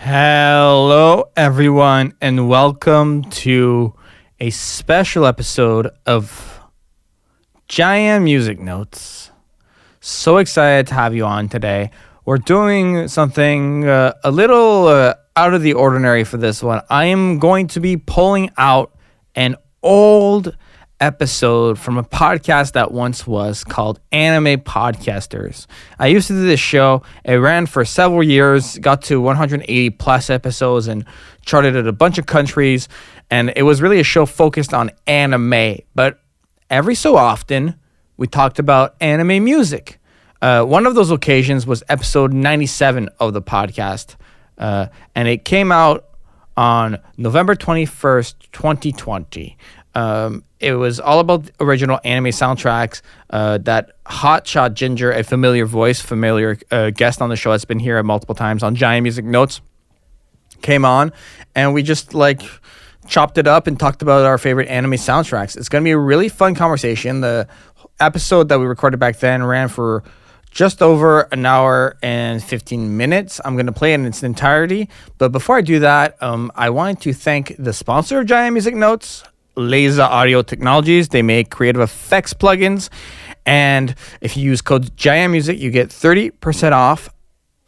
Hello, everyone, and welcome to a special episode of JaianMusic Notes. So excited to have you on today. We're doing something a little out of the ordinary for this one. I am going to be pulling out an old episode from a podcast that once was called Anime Podcasters. I used to do this show. It ran for several years, got to 180 plus episodes and charted at a bunch of countries. And it was really a show focused on anime. But every so often, we talked about anime music. One of those occasions was episode 97 of the podcast. And it came out on November 21st, 2020. It was all about original anime soundtracks that Hotshot Ginger, a familiar voice, familiar guest on the show that's been here multiple times on JaianMusic Notes, came on, and we just chopped it up and talked about our favorite anime soundtracks. It's going to be a really fun conversation. The episode that we recorded back then ran for just over an hour and 15 minutes. I'm going to play it in its entirety. But before I do that, I wanted to thank the sponsor of JaianMusic Notes, Laser Audio Technologies. They make creative effects plugins, and if you use code JaianMusic, you get 30% off.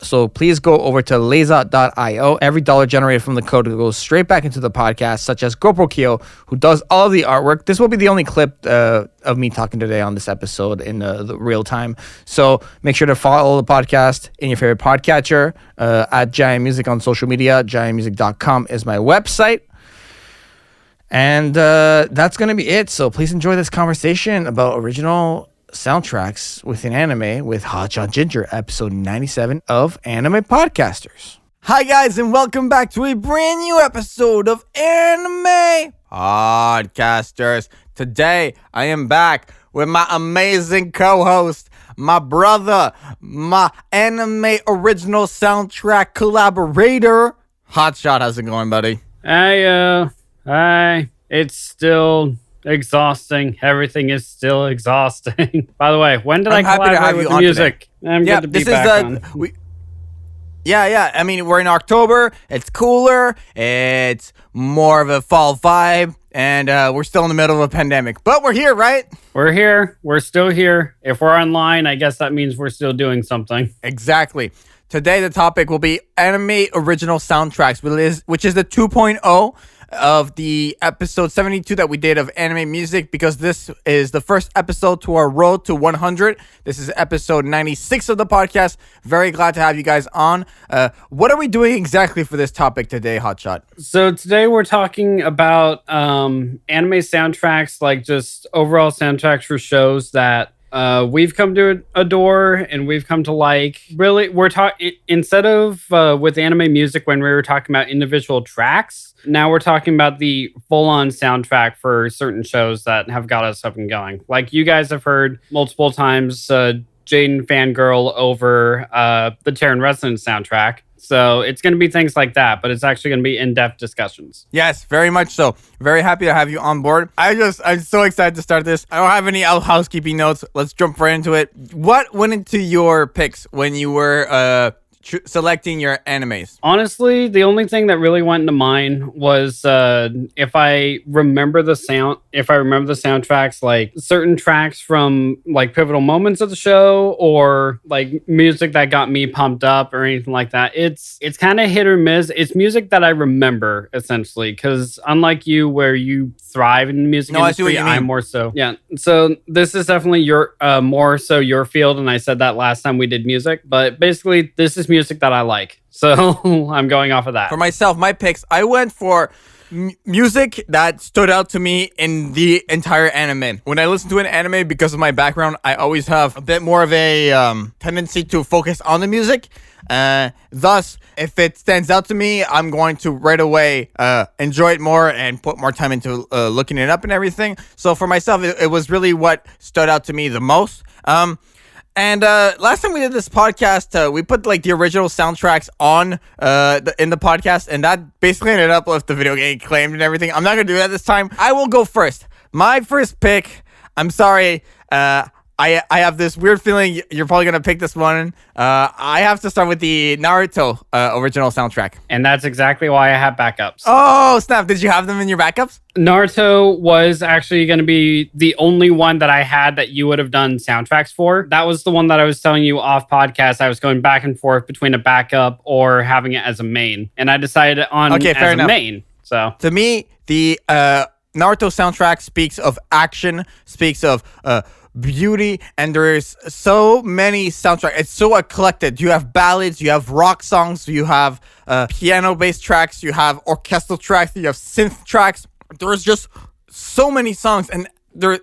So please go over to laser.io. Every dollar generated from the code goes straight back into the podcast, such as GoPro Kyo, who does all of the artwork. This will be the only clip of me talking today on this episode in the real time. So make sure to follow the podcast in your favorite podcatcher, at Jaian Music on social media. JaianMusic.com is my website. And that's going to be it. So please enjoy this conversation about original soundtracks within anime with Hotshot Ginger, episode 97 of Anime Podcasters. Hi, guys, and welcome back to a brand new episode of Anime Podcasters. Today, I am back with my amazing co-host, my brother, my anime original soundtrack collaborator, Hotshot. How's it going, buddy? Hi, it's still exhausting. Everything is still exhausting. By the way, when did I collaborate with the music? Today. I'm good to be back on. I mean, we're in October. It's cooler. It's more of a fall vibe. And we're still in the middle of a pandemic. But we're here, right? We're here. We're still here. If we're online, I guess that means we're still doing something. Exactly. Today, the topic will be anime original soundtracks, which is the 2.0 of the episode 72 that we did of anime music, because this is the first episode to our road to 100. This is episode 96 of the podcast. Very glad to have you guys on. What are we doing exactly for this topic today, Hotshot? So today we're talking about anime soundtracks, like just overall soundtracks for shows that we've come to adore and we've come to like. Really, we're talking instead of with anime music when we were talking about individual tracks. Now we're talking about the full-on soundtrack for certain shows that have got us up and going. Like you guys have heard multiple times, Jaden fangirl over the Terran Resonance soundtrack. So it's going to be things like that, but it's actually going to be in-depth discussions. Yes, very much so. Very happy to have you on board. I'm so excited to start this. I don't have any housekeeping notes. Let's jump right into it. What went into your picks when you were selecting your animes? Honestly, the only thing that really went into mine was if I remember the soundtracks, like certain tracks from like pivotal moments of the show, or like music that got me pumped up or anything like that. It's kind of hit or miss. It's music that I remember, essentially, because unlike you, where you thrive in the music industry, I'm more so. Yeah. So this is definitely your more so your field, and I said that last time we did music, but basically this is music that I like. So I'm going off of that. For myself, my picks, I went for music that stood out to me in the entire anime. When I listen to an anime, because of my background, I always have a bit more of a tendency to focus on the music. Thus, if it stands out to me, I'm going to right away enjoy it more and put more time into looking it up and everything. So for myself, it was really what stood out to me the most. And last time we did this podcast, we put like the original soundtracks on in the podcast, and that basically ended up with the video getting claimed and everything. I'm not gonna do that this time. I will go first. My first pick. I'm sorry. I have this weird feeling you're probably gonna pick this one. I have to start with the Naruto original soundtrack. And that's exactly why I have backups. Oh snap! Did you have them in your backups? Naruto was actually going to be the only one that I had that you would have done soundtracks for. That was the one that I was telling you off podcast. I was going back and forth between a backup or having it as a main, and I decided on as a main. So to me, the Naruto soundtrack speaks of action, speaks of beauty, and there's so many soundtracks. It's so eclectic. You have ballads, you have rock songs, you have piano-based tracks, you have orchestral tracks, you have synth tracks. There's just so many songs, and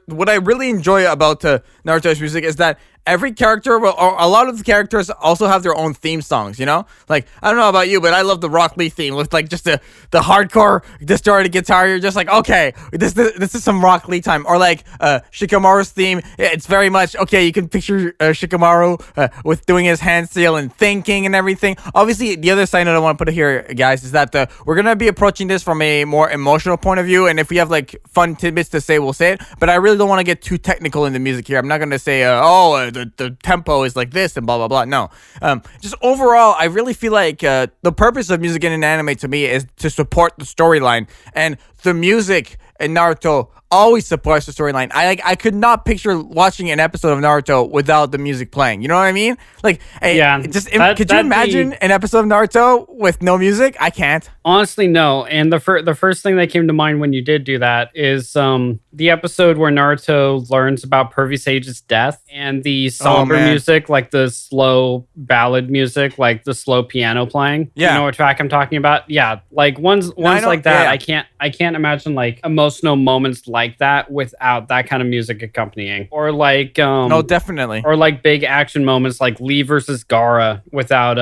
what I really enjoy about Naruto's music is that every character, or a lot of the characters, also have their own theme songs, you know? Like, I don't know about you, but I love the Rock Lee theme with, like, just the hardcore distorted guitar. You're just like, okay, this is some Rock Lee time. Or, like, Shikamaru's theme, it's very much, okay, you can picture Shikamaru with doing his hand seal and thinking and everything. Obviously, the other side that I want to put here, guys, is that we're going to be approaching this from a more emotional point of view, and if we have, like, fun tidbits to say, we'll say it. But I really don't want to get too technical in the music here. I'm not going to say, the tempo is like this and blah blah blah. No, just overall, I really feel like the purpose of music in an anime to me is to support the storyline, and the music in Naruto always supports the storyline. I could not picture watching an episode of Naruto without the music playing. You know what I mean? Like, yeah, could you imagine an episode of Naruto with no music? I can't. Honestly, no. And the first thing that came to mind when you did do that is the episode where Naruto learns about Pervy Sage's death, and the somber music, like the slow ballad music, like the slow piano playing. Yeah. You know what track I'm talking about? Yeah. Like ones like that, yeah. I can't imagine like emotional moments like that without that kind of music accompanying. Or like no, definitely. Or like big action moments like Lee versus Gaara without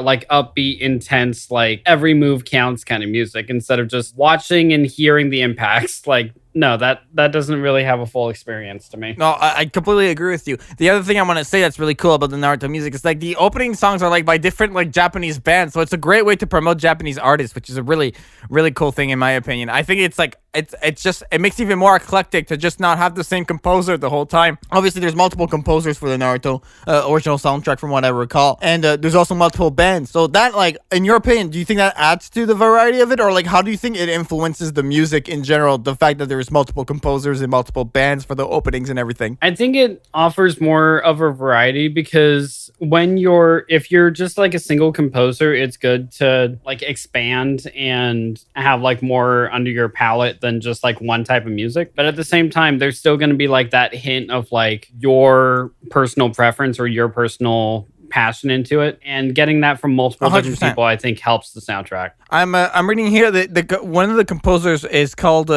like upbeat, intense, like every move counts kind of music, instead of just watching and hearing the impacts. Like, no, that doesn't really have a full experience to me. No, I completely agree with you. The other thing I want to say that's really cool about the Naruto music is like the opening songs are like by different like Japanese bands, so it's a great way to promote Japanese artists, which is a really, really cool thing in my opinion. I think it's like it's just it makes it even more eclectic to just not have the same composer the whole time. Obviously, there's multiple composers for the Naruto original soundtrack, from what I recall, and there's also multiple bands. So that, like, in your opinion, do you think that adds to the variety of it, or like how do you think it influences the music in general? The fact that there's multiple composers and multiple bands for the openings and everything. I think it offers more of a variety, because if you're just like a single composer, it's good to like expand and have like more under your palette than just like one type of music. But at the same time, there's still going to be like that hint of like your personal preference or your personal passion into it, and getting that from multiple 100%. Different people, I think, helps the soundtrack. I'm reading here that the one of the composers is called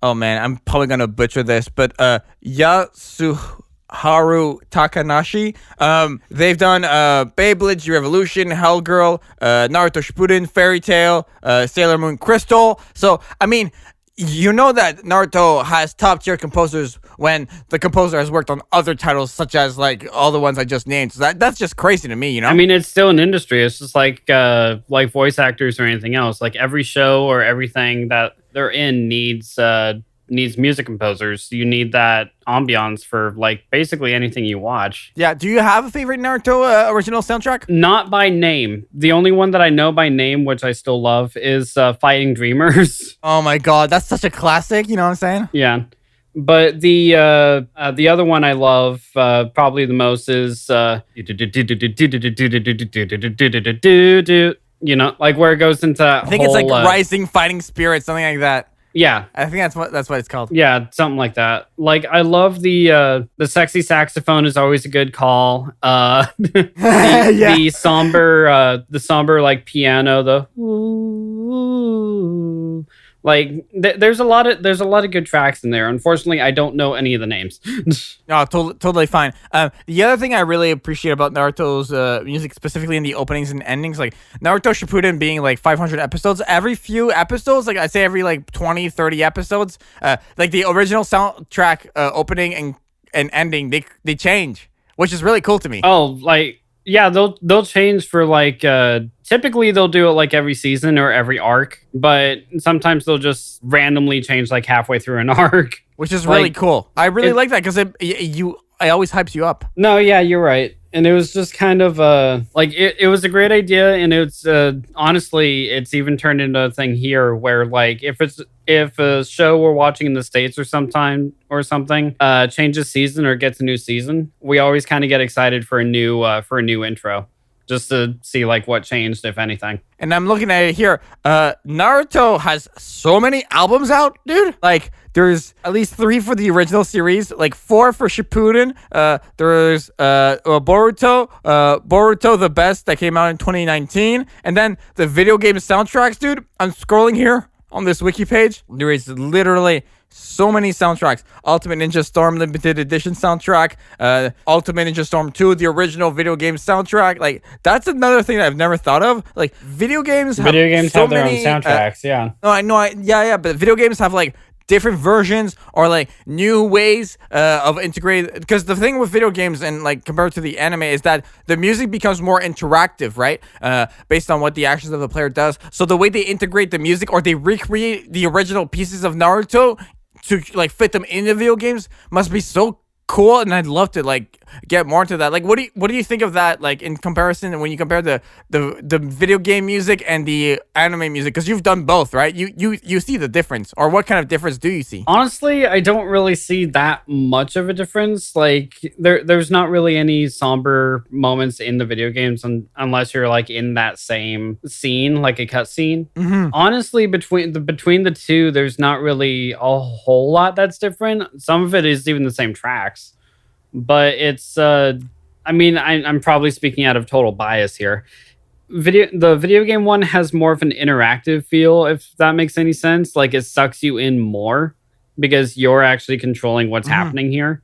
oh man, I'm probably gonna butcher this, but Yasuharu Takanashi. They've done Beyblade Revolution, Hellgirl, Naruto Shippuden, Fairy Tail, Sailor Moon Crystal. So I mean, you know that Naruto has top tier composers when the composer has worked on other titles, such as like all the ones I just named. So that's just crazy to me, you know? I mean, it's still an industry. It's just like voice actors or anything else. Like every show or everything that they're in needs music composers. You need that ambiance for like basically anything you watch. Yeah. Do you have a favorite Naruto original soundtrack? Not by name. The only one that I know by name, which I still love, is Fighting Dreamers. Oh my god, that's such a classic. You know what I'm saying? Yeah. But the other one I love probably the most is you know, like where it goes into I think it's like Rising Fighting Spirit, something like that. Yeah, I think that's what it's called. Yeah, something like that. Like I love the sexy saxophone is always a good call. The somber like piano, like there's a lot of good tracks in there. Unfortunately, I don't know any of the names. No, totally fine. The other thing I really appreciate about Naruto's music, specifically in the openings and endings, like Naruto Shippuden being like 500 episodes, every few episodes, like I'd say every like 20, 30 episodes, like the original soundtrack opening and ending, they change, which is really cool to me. Oh, like, yeah, they'll change for like typically they'll do it like every season or every arc, but sometimes they'll just randomly change like halfway through an arc, which is really cool. I really like that because always hypes you up. No, yeah, you're right. And it was just kind of like it was a great idea, and it's honestly it's even turned into a thing here where like if a show we're watching in the States or something changes season or gets a new season, we always kind of get excited for a new intro, just to see like what changed, if anything. And I'm looking at it here. Naruto has so many albums out, dude. Like, there's at least 3 for the original series, like 4 for Shippuden. There's Boruto the Best that came out in 2019. And then the video game soundtracks, dude. I'm scrolling here on this wiki page. There is literally so many soundtracks. Ultimate Ninja Storm Limited Edition soundtrack, Ultimate Ninja Storm 2, the original video game soundtrack. Like, that's another thing that I've never thought of. Like, video games have their own soundtracks, yeah. But video games have like different versions or like new ways of integrating, because the thing with video games and like compared to the anime is that the music becomes more interactive, right? Based on what the actions of the player does. So the way they integrate the music or they recreate the original pieces of Naruto to like fit them in the video games must be so cool, and I'd love to like get more into that. Like, what do you think of that? Like in comparison, when you compare the video game music and the anime music, because you've done both, right? You see the difference, or what kind of difference do you see? Honestly, I don't really see that much of a difference. Like there's not really any somber moments in the video games unless you're like in that same scene, like a cutscene. Mm-hmm. Honestly, between the two, there's not really a whole lot that's different. Some of it is even the same tracks. But it's I mean, I'm probably speaking out of total bias here. The video game one has more of an interactive feel, if that makes any sense. Like, it sucks you in more because you're actually controlling what's happening here.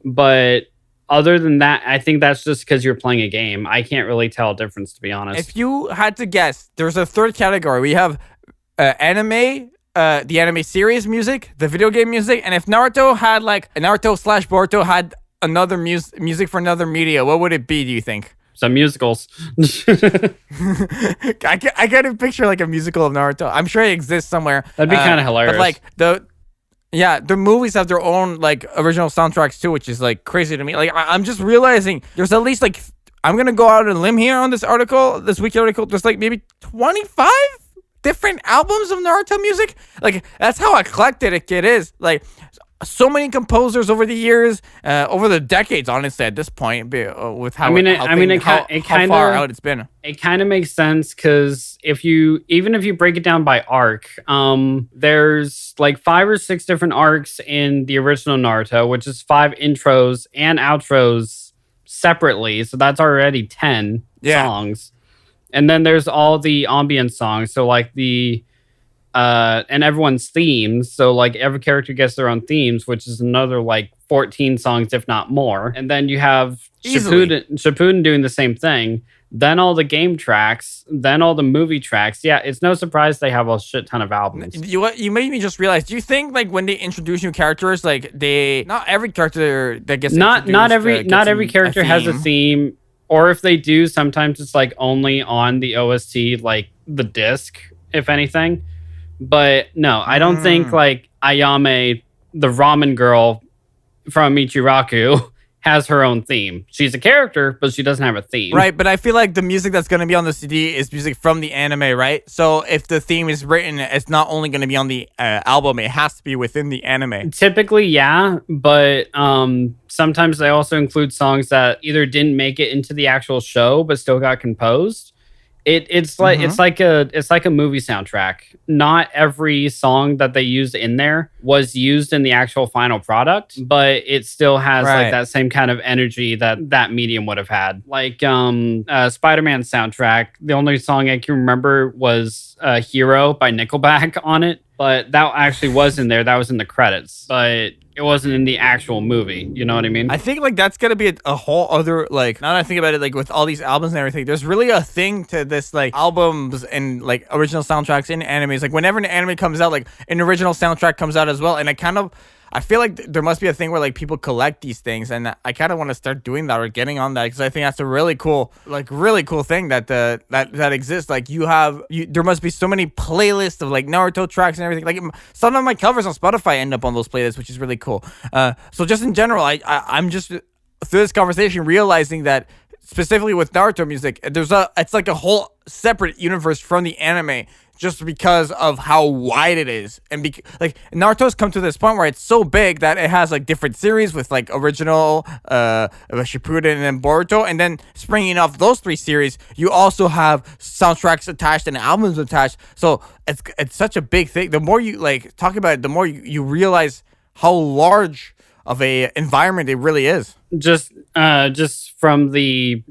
But other than that, I think that's just because you're playing a game. I can't really tell a difference, to be honest. If you had to guess, there's a third category. We have anime, the anime series music, the video game music, and if Naruto had like Naruto/Boruto had another music for another media, what would it be, do you think? Some musicals. I can't picture like a musical of Naruto. I'm sure it exists somewhere. That'd be kind of hilarious. But like the movies have their own like original soundtracks too, which is like crazy to me. Like I'm just realizing there's at least like, I'm gonna go out on a limb here on this wiki article. There's like maybe 25 different albums of Naruto music. Like, that's how eclectic it is. Like, so many composers over the years, over the decades, honestly, at this point, with how far out it's been. It kind of makes sense because if you break it down by arc, there's like 5 or 6 different arcs in the original Naruto, which is 5 intros and outros separately. So that's already 10 songs. And then there's all the ambient songs. So like and everyone's themes. So like every character gets their own themes, which is another like 14 songs, if not more. And then you have Shippuden doing the same thing. Then all the game tracks, then all the movie tracks. Yeah, it's no surprise they have a shit ton of albums. You made me just realize. Do you think like when they introduce new characters, like not every character that gets not every character has a theme. Or if they do, sometimes it's like only on the OST, like the disc, if anything. But no, I don't think like Ayame, the ramen girl from Ichiraku, has her own theme. She's a character, but she doesn't have a theme. Right, but I feel like the music that's going to be on the CD is music from the anime, right? So if the theme is written, it's not only going to be on the album, it has to be within the anime. Typically, yeah, but sometimes they also include songs that either didn't make it into the actual show, but still got composed. It's like a movie soundtrack. Not every song that they used in there was used in the actual final product, but it still has like that same kind of energy that medium would have had. Like Spider-Man soundtrack, the only song I can remember was Hero by Nickelback on it, but that actually was in there. That was in the credits, but it wasn't in the actual movie. You know what I mean? I think like that's gonna be a whole other, like, now that I think about it, like with all these albums and everything, there's really a thing to this, like albums and like original soundtracks in animes. Like whenever an anime comes out, like an original soundtrack comes out as well. And I feel like there must be a thing where like people collect these things, and I kind of want to start doing that or getting on that because I think that's a really cool thing that that exists. Like there must be so many playlists of like Naruto tracks and everything. Like some of my covers on Spotify end up on those playlists, which is really cool. So just in general, I'm just through this conversation realizing that specifically with Naruto music, it's like a whole separate universe from the anime. Just because of how wide it is, and like Naruto's come to this point where it's so big that it has like different series with like original, Shippuden, and then Boruto, and then springing off those 3 series, you also have soundtracks attached and albums attached. So it's such a big thing. The more you like talk about it, the more you realize how large of a environment it really is. Just from the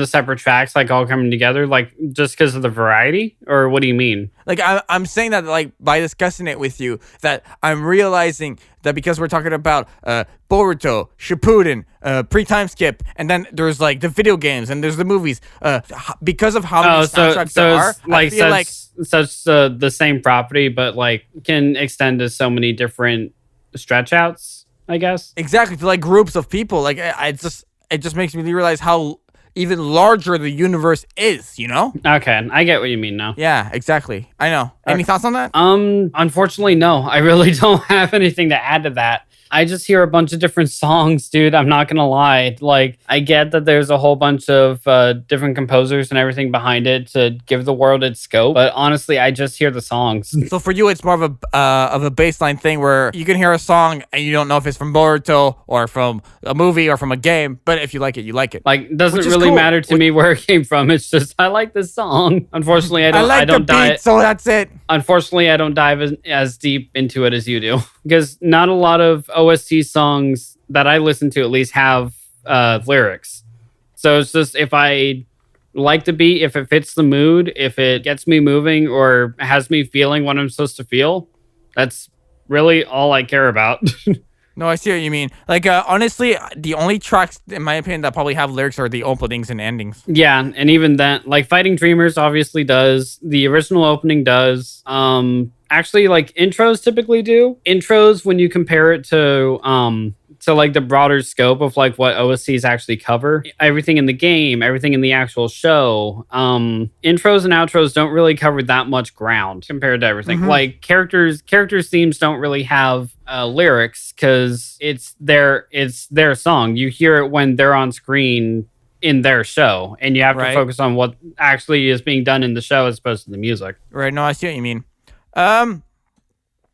separate tracks, like all coming together, like just because of the variety, or what do you mean? Like I'm saying that like by discussing it with you, that I'm realizing that because we're talking about Boruto, Shippuden, pre-time skip, and then there's like the video games and there's the movies. Because of how many soundtracks there are, like the same property, but like can extend to so many different stretch outs, I guess. Exactly, to like groups of people. Like it just makes me realize how even larger the universe is, you know? Okay, I get what you mean now. Yeah, exactly. I know. Any thoughts on that? Unfortunately, no. I really don't have anything to add to that. I just hear a bunch of different songs, dude. I'm not gonna lie. Like, I get that there's a whole bunch of different composers and everything behind it to give the world its scope. But honestly, I just hear the songs. So for you, it's more of a baseline thing where you can hear a song and you don't know if it's from Boruto or from a movie or from a game. But if you like it, you like it. Like, doesn't really matter to me where it came from. It's just I like this song. Unfortunately, I don't dive. So that's it. Unfortunately, I don't dive as deep into it as you do, because not a lot of OST songs that I listen to at least have lyrics. So it's just if I like the beat, if it fits the mood, if it gets me moving or has me feeling what I'm supposed to feel, that's really all I care about. No, I see what you mean. Like, honestly, the only tracks, in my opinion, that probably have lyrics are the openings and endings. Yeah, and even that, like, Fighting Dreamers obviously does. The original opening does. Actually, like, intros typically do. Intros, when you compare it to like the broader scope of like what OSTs actually cover, everything in the game, everything in the actual show, intros and outros don't really cover that much ground compared to everything. Mm-hmm. Like characters themes don't really have lyrics because it's their song. You hear it when they're on screen in their show, and you have to focus on what actually is being done in the show as opposed to the music. Right. No, I see what you mean.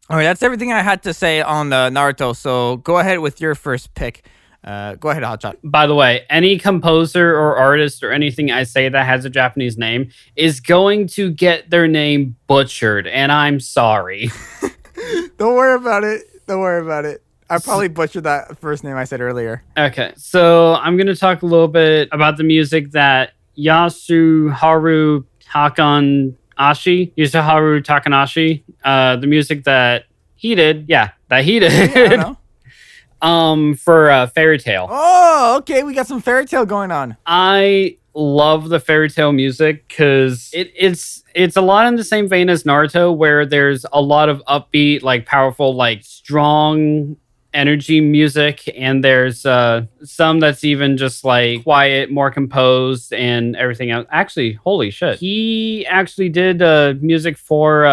All right, that's everything I had to say on Naruto. So go ahead with your first pick. Go ahead, Hotshot. By the way, any composer or artist or anything I say that has a Japanese name is going to get their name butchered, and I'm sorry. Don't worry about it. I probably butchered that first name I said earlier. Okay, so I'm going to talk a little bit about the music that Yasuharu Takanashi, the music that he did. Yeah, that he did. For Fairy Tail. Oh, okay. We got some Fairy Tail going on. I love the Fairy Tail music because it's a lot in the same vein as Naruto, where there's a lot of upbeat, like powerful, like strong energy music, and there's some that's even just like quiet, more composed, and everything else. Actually, holy shit, he actually did music for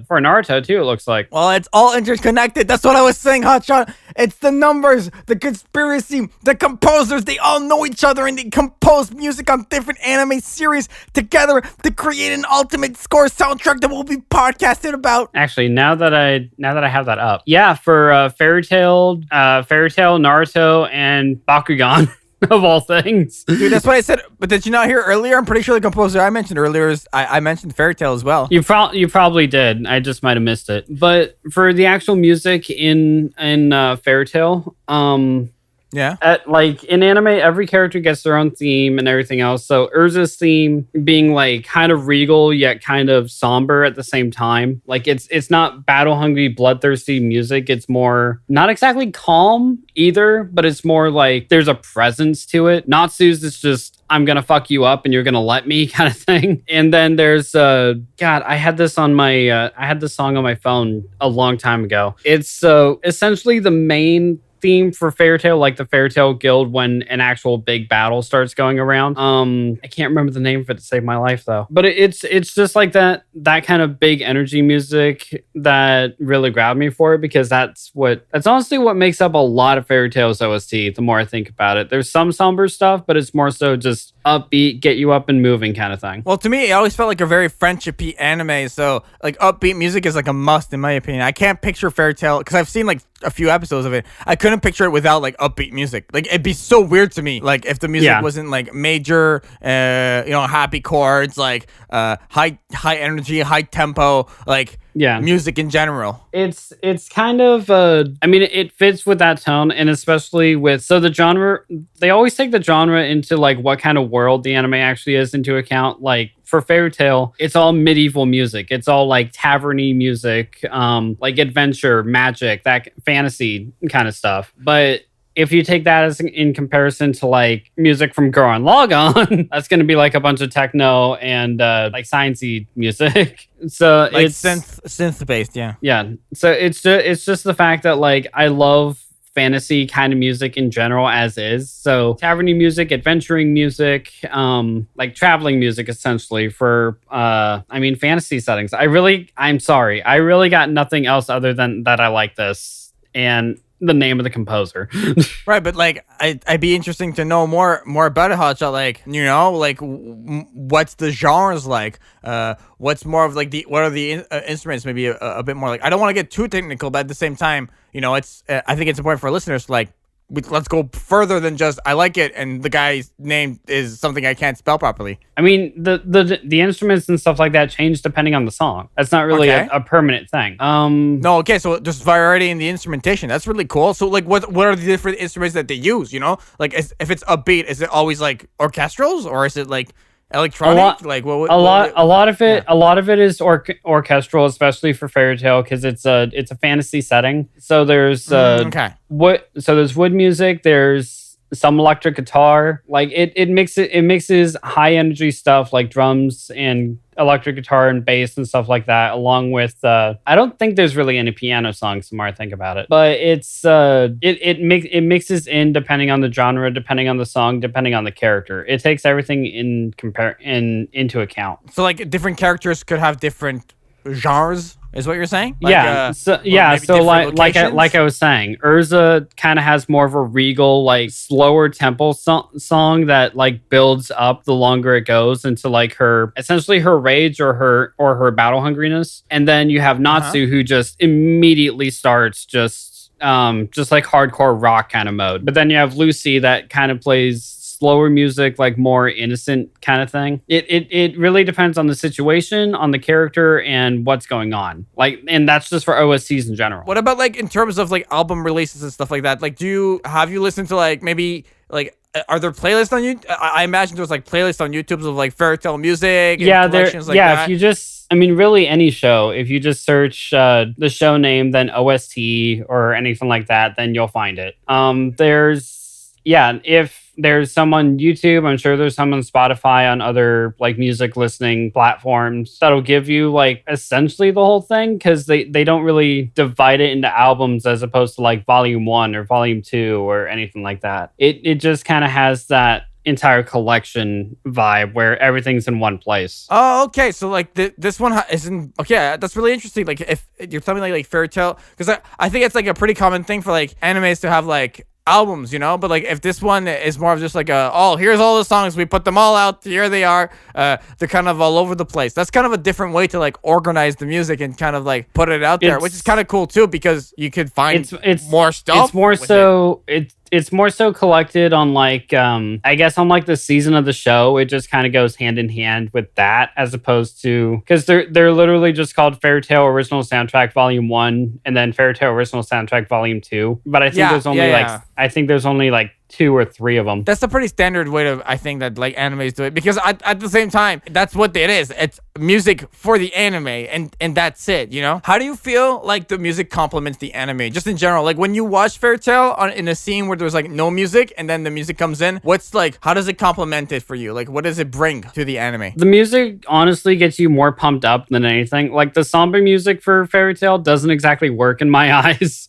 Naruto too, it looks like. Well, it's all interconnected. That's what I was saying, Hotshot. It's the numbers, the conspiracy, the composers. They all know each other, and they compose music on different anime series together to create an ultimate score soundtrack that we'll be podcasted about. Actually, now that I have that up, yeah, for Fairy Tail, Naruto, and Bakugan, of all things. Dude, that's what I said. But did you not hear earlier? I'm pretty sure the composer I mentioned earlier is I mentioned Fairy Tail as well. You probably did. I just might have missed it. But for the actual music in Fairy Tail, Yeah. Like in anime, every character gets their own theme and everything else. So Urza's theme being like kind of regal yet kind of somber at the same time. Like it's not battle hungry, bloodthirsty music. It's more not exactly calm either, but it's more like there's a presence to it. Natsu's is just I'm gonna fuck you up and you're gonna let me kind of thing. And then there's God, I had this song on my phone a long time ago. It's essentially the main theme for Fairy Tail, like the Fairy Tail Guild when an actual big battle starts going around. I can't remember the name of it to save my life though. But it's just like that kind of big energy music that really grabbed me for it, because that's honestly what makes up a lot of Fairy Tail's OST. The more I think about it, there's some somber stuff, but it's more so just upbeat, get you up and moving kind of thing. Well, to me, it always felt like a very friendshipy anime, so like upbeat music is like a must in my opinion. I can't picture Fairy Tail because I've seen like a few episodes of it. I couldn't picture it without like upbeat music. Like it'd be so weird to me. Like if the music wasn't like major, happy chords, like high energy, high tempo, like music in general. It's kind of it fits with that tone, and especially with the genre. They always take the genre into like what kind of world the anime actually is into account. Like for Fairy Tail, it's all medieval music. It's all like taverny music, like adventure, magic, that fantasy kind of stuff. But if you take that as in comparison to like music from Gurren Lagann, that's going to be like a bunch of techno and like sciencey music. So like it's synth based, yeah. So it's just the fact that like I love fantasy kind of music in general as is. So taverny music, adventuring music, like traveling music essentially for fantasy settings. I'm sorry, I really got nothing else other than that I like this and the name of the composer. Right, but like I'd be interesting to know more about it, Hotshot. Like, like what's the genres like? What's more of like what are the instruments? Maybe a bit more like, I don't want to get too technical, but at the same time, it's I think it's important for listeners to like, let's go further than just I like it and the guy's name is something I can't spell properly. I mean, the instruments and stuff like that change depending on the song. That's not really a permanent thing. No, okay, so there's variety in the instrumentation. That's really cool. So like what are the different instruments that they use, Like if it's upbeat, is it always like orchestrals or is it like electronic? A lot of it is orchestral, especially for Fairy Tail, because it's a fantasy setting. So there's there's wood music, there's some electric guitar. Like it mixes high energy stuff like drums and electric guitar and bass and stuff like that, along with I don't think there's really any piano songs the more I think about it, but it's it mixes in depending on the genre, depending on the song, depending on the character. It takes everything into account. So like different characters could have different genres, is what you're saying? Like, so like I was saying, Urza kind of has more of a regal, like slower tempo song that like builds up the longer it goes into like her rage or her battle hungriness. And then you have Natsu who just immediately starts just like hardcore rock kind of mode. But then you have Lucy that kind of plays slower music, like more innocent kind of thing. It really depends on the situation, on the character, and what's going on. Like, and that's just for OSTs in general. What about like in terms of like album releases and stuff like that? Like, have you listened to like maybe like are there playlists on YouTube? I imagine there's like playlists on YouTube of like Fairy Tail music. And collections like that. If you just, really any show, if you just search the show name, then OST or anything like that, then you'll find it. If there's some on YouTube, I'm sure there's some on Spotify, on other like music listening platforms that'll give you like essentially the whole thing, because they don't really divide it into albums as opposed to like volume 1 or volume 2 or anything like that. It just kind of has that entire collection vibe where everything's in one place. Oh, okay. So like this one isn't okay. That's really interesting. Like if you're telling me like Fairy Tail, because I think it's like a pretty common thing for like animes to have like albums, but like if this one is more of just like here's all the songs, we put them all out, here they are, they're kind of all over the place. That's kind of a different way to like organize the music and kind of like put it out there, which is kind of cool too, because you could find more stuff. It's more so it's more so collected on like I guess on like the season of the show. It just kind of goes hand in hand with that, as opposed to, because they're literally just called Fairy Tale Original Soundtrack Volume 1 and then Fairy Tale Original Soundtrack Volume 2. But I think there's only like 2 or 3 of them. That's a pretty standard way to, I think, that like animes do it, because at the same time, that's what it is. It's music for the anime, and that's it, you know? How do you feel like the music complements the anime, just in general? Like when you watch Fairy Tale in a scene where there's like no music and then the music comes in, what's like, how does it complement it for you? Like what does it bring to the anime? The music honestly gets you more pumped up than anything. Like the somber music for Fairy Tale doesn't exactly work in my eyes.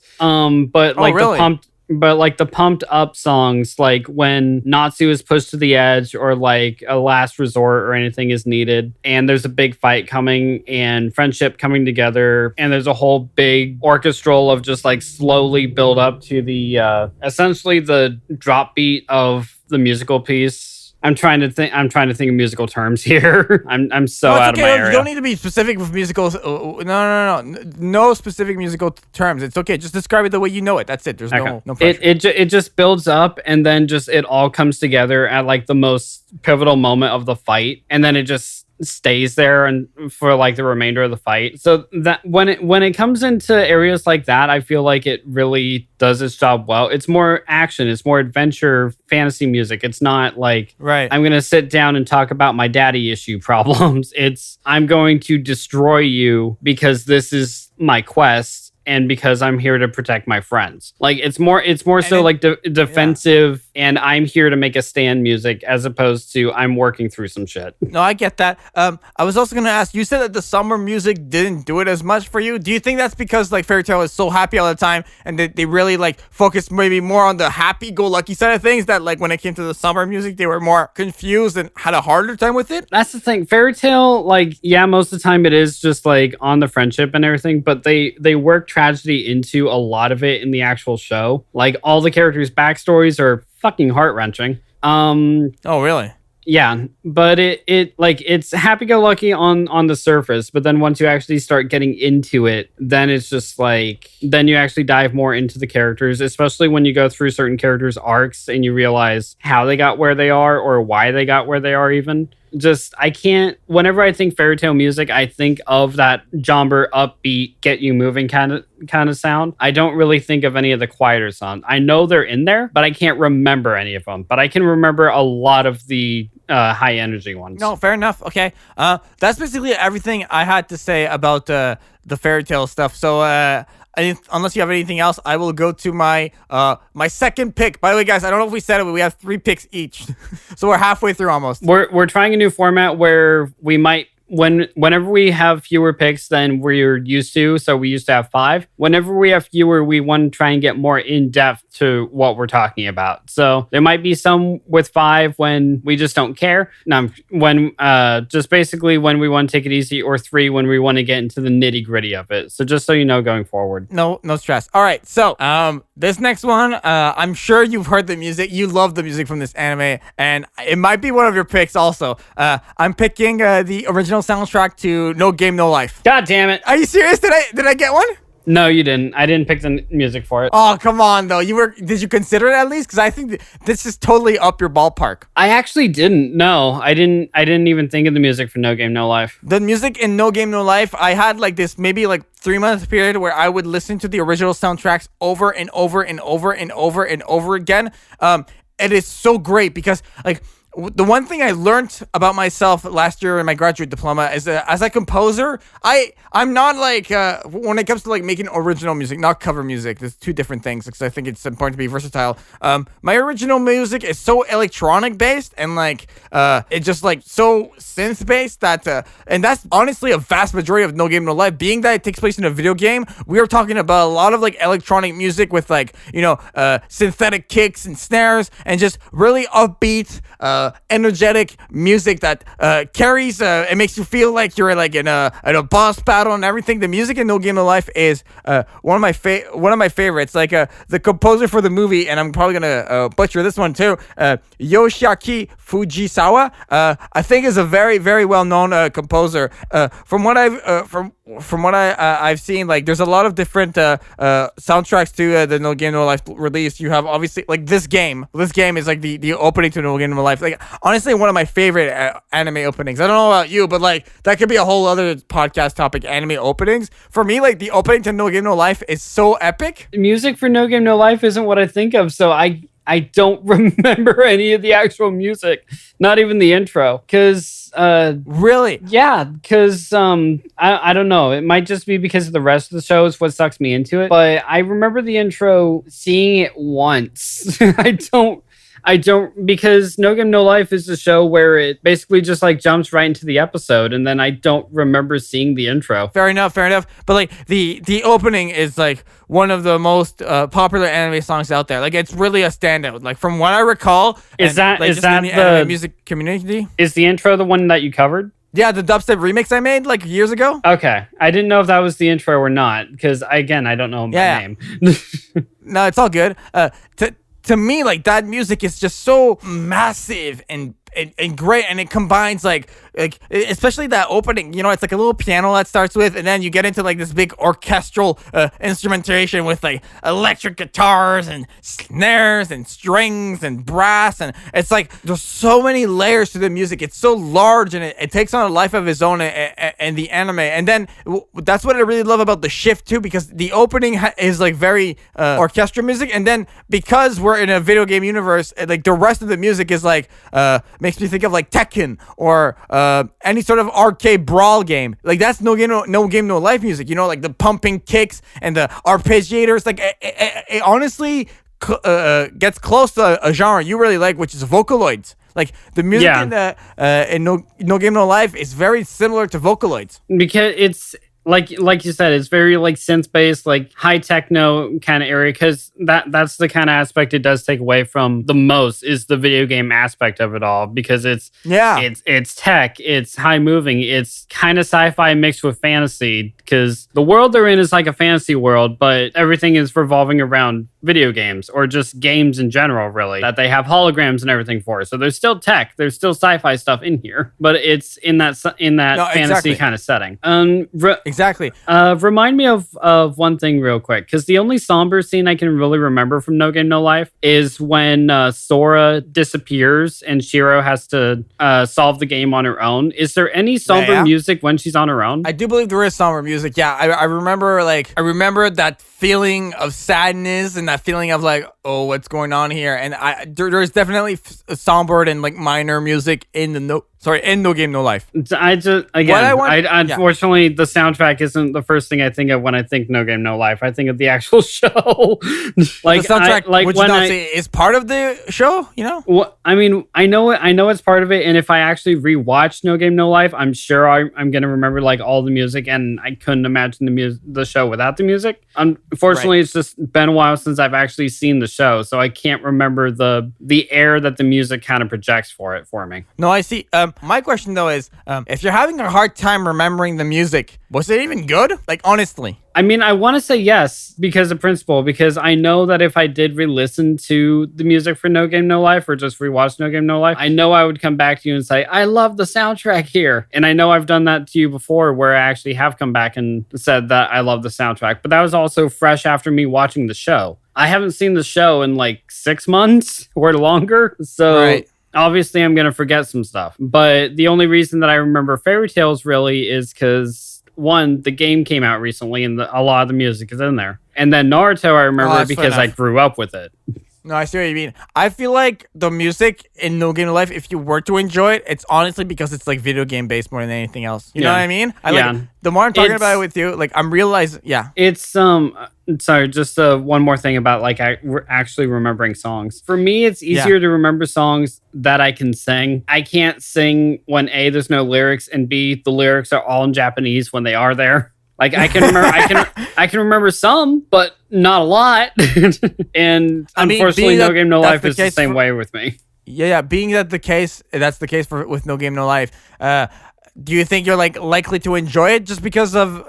But like the pumped up songs, like when Natsu is pushed to the edge or like a last resort or anything is needed and there's a big fight coming and friendship coming together and there's a whole big orchestral of just like slowly build up to the essentially the drop beat of the musical piece. I'm trying to think of musical terms here. I'm so out of my area. You don't need to be specific with musicals. No specific musical terms. It's okay. Just describe it the way you know it. That's it. There's no pressure. It just builds up and then just it all comes together at like the most pivotal moment of the fight, and then it just stays there and for like the remainder of the fight. So that when it comes into areas like that, I feel like it really does its job well. It's more action, it's more adventure, fantasy music. It's not like I'm gonna sit down and talk about my daddy issue problems. It's I'm going to destroy you because this is my quest and because I'm here to protect my friends. Like it's more so like defensive and I'm here to make a stand music, as opposed to I'm working through some shit. No, I get that. I was also gonna ask, you said that the summer music didn't do it as much for you. Do you think that's because like Fairy Tail is so happy all the time and they really like focused maybe more on the happy-go-lucky side of things, that like when it came to the summer music they were more confused and had a harder time with it? That's the thing. Fairy Tail, like, yeah, most of the time it is just like on the friendship and everything, but they work tragedy into a lot of it in the actual show. Like all the characters' backstories are fucking heart-wrenching. Oh, really? Yeah, but it like it's happy-go-lucky on the surface, but then once you actually start getting into it, then it's just like, then you actually dive more into the characters, especially when you go through certain characters' arcs and you realize how they got where they are or why they got where they are even. Just, I can't, whenever I think Fairy Tail music, I think of that jomber, upbeat, get you moving kind of sound. I don't really think of any of the quieter sounds. I know they're in there, but I can't remember any of them. But I can remember a lot of the high energy ones. No, fair enough. Okay. That's basically everything I had to say about the Fairy Tail stuff. So, unless you have anything else, I will go to my my second pick. By the way, guys, I don't know if we said it, but we have 3 picks each. So we're halfway through almost. We're trying a new format where we might, whenever we have fewer picks than we're used to, so we used to have 5. Whenever we have fewer, we want to try and get more in depth to what we're talking about. So there might be some with 5 when we just don't care. No, when just basically when we want to take it easy, or 3 when we want to get into the nitty gritty of it. So just so you know, going forward. No stress. All right. So this next one, I'm sure you've heard the music. You love the music from this anime, and it might be one of your picks also. I'm picking the original soundtrack to No Game No Life. God damn it. Are you serious? Did I get one? No, you didn't. I didn't pick the music for it. Oh, come on, though. Did you consider it at least? Because I think this is totally up your ballpark. I actually didn't. No, I didn't even think of the music for No Game No Life. The music in No Game No Life, I had like this maybe like 3-month period where I would listen to the original soundtracks over and over and over and over and over again. It is so great because like, the one thing I learned about myself last year in my graduate diploma is that as a composer, I'm not like, when it comes to like making original music, not cover music, there's 2 different things, because I think it's important to be versatile. My original music is so electronic based and like, it's just like so synth based that, and that's honestly a vast majority of No Game No Life. Being that it takes place in a video game, we are talking about a lot of like electronic music with like, you know, synthetic kicks and snares and just really upbeat, energetic music that carries, it makes you feel like you're like in a boss battle and everything. The music in No Game No Life is one of my favorites. Like the composer for the movie, and I'm probably gonna butcher this one too, Yoshiaki Fujisawa, I think is a very, very well known composer. From from what I've seen, like there's a lot of different soundtracks to the No Game No Life release. You have obviously like this game. This game is like the opening to No Game No Life. Like honestly, one of my favorite anime openings. I don't know about you, but like that could be a whole other podcast topic. Anime openings for me, like the opening to No Game No Life is so epic. Music for No Game No Life isn't what I think of, so I don't remember any of the actual music, not even the intro, because really, yeah, because I don't know, it might just be because of the rest of the show is what sucks me into it, but I remember the intro, seeing it once. I don't, because No Game No Life is a show where it basically just like jumps right into the episode, and then I don't remember seeing the intro. Fair enough. But like the opening is like one of the most popular anime songs out there. Like it's really a standout. Like from what I recall, is that the anime music community? Is the intro the one that you covered? Yeah, the dubstep remix I made like years ago. Okay, I didn't know if that was the intro or not, because again, I don't know my name. No, it's all good. To me, like that music is just so massive and great, and it combines like especially that opening, you know, it's like a little piano that starts with, and then you get into like this big orchestral instrumentation with like electric guitars and snares and strings and brass, and it's like there's so many layers to the music. It's so large, and it takes on a life of its own in the anime. And then that's what I really love about the shift too, because the opening is like very orchestral music, and then because we're in a video game universe, like the rest of the music is like makes me think of like Tekken or any sort of arcade brawl game. Like that's No Game No Life music, you know, like the pumping kicks and the arpeggiators. Like it honestly gets close to a genre you really like, which is Vocaloids. Like the music in No Game No Life is very similar to Vocaloids, because it's like you said, it's very like synth based, like high techno kind of area, because that's the kind of aspect it does take away from the most, is the video game aspect of it all, because it's tech, it's high moving, it's kind of sci-fi mixed with fantasy, because the world they're in is like a fantasy world, but everything is revolving around video games, or just games in general, really, that they have holograms and everything for. So there's still tech, there's still sci-fi stuff in here, but it's in that fantasy kind of setting. Exactly. Remind me of one thing real quick, because the only somber scene I can really remember from No Game No Life is when Sora disappears and Shiro has to solve the game on her own. Is there any somber music when she's on her own? I do believe there is somber music. Yeah, I remember that feeling of sadness and that feeling of like, oh, what's going on here? And there's definitely somber and like minor music in No Game No Life. Unfortunately, the soundtrack isn't the first thing I think of when I think No Game No Life. I think of the actual show. Like the soundtrack, would you not say is part of the show? You know? Well, I mean, I know it's part of it. And if I actually rewatch No Game No Life, I'm sure I'm gonna remember like all the music, and I couldn't imagine the show without the music. Unfortunately, It's just been a while since I've actually seen the show, so I can't remember the air that the music kind of projects for me. No, I see. My question though is, if you're having a hard time remembering the music, was it even good? Like honestly. I mean, I want to say yes because of principle, because I know that if I did re-listen to the music for No Game No Life, or just rewatch No Game No Life, I know I would come back to you and say, I love the soundtrack here. And I know I've done that to you before, where I actually have come back and said that I love the soundtrack. But that was also fresh after me watching the show. I haven't seen the show in like 6 months or longer. So obviously I'm going to forget some stuff. But the only reason that I remember Fairy Tales really is because, one, the game came out recently and a lot of the music is in there. And then Naruto, I remember because I grew up with it. No, I see what you mean. I feel like the music in No Game No Life, if you were to enjoy it, it's honestly because it's like video game based more than anything else. You know what I mean? The more I'm talking about it with you, like I'm realizing, It's sorry, just one more thing about like actually remembering songs. For me, it's easier to remember songs that I can sing. I can't sing when A, there's no lyrics, and B, the lyrics are all in Japanese when they are there. Like I can remember, I can remember some, but not a lot. And unfortunately, No Game No Life is the same way with me. Yeah. Being that the case, that's the case with No Game No Life. Do you think you're like likely to enjoy it just because of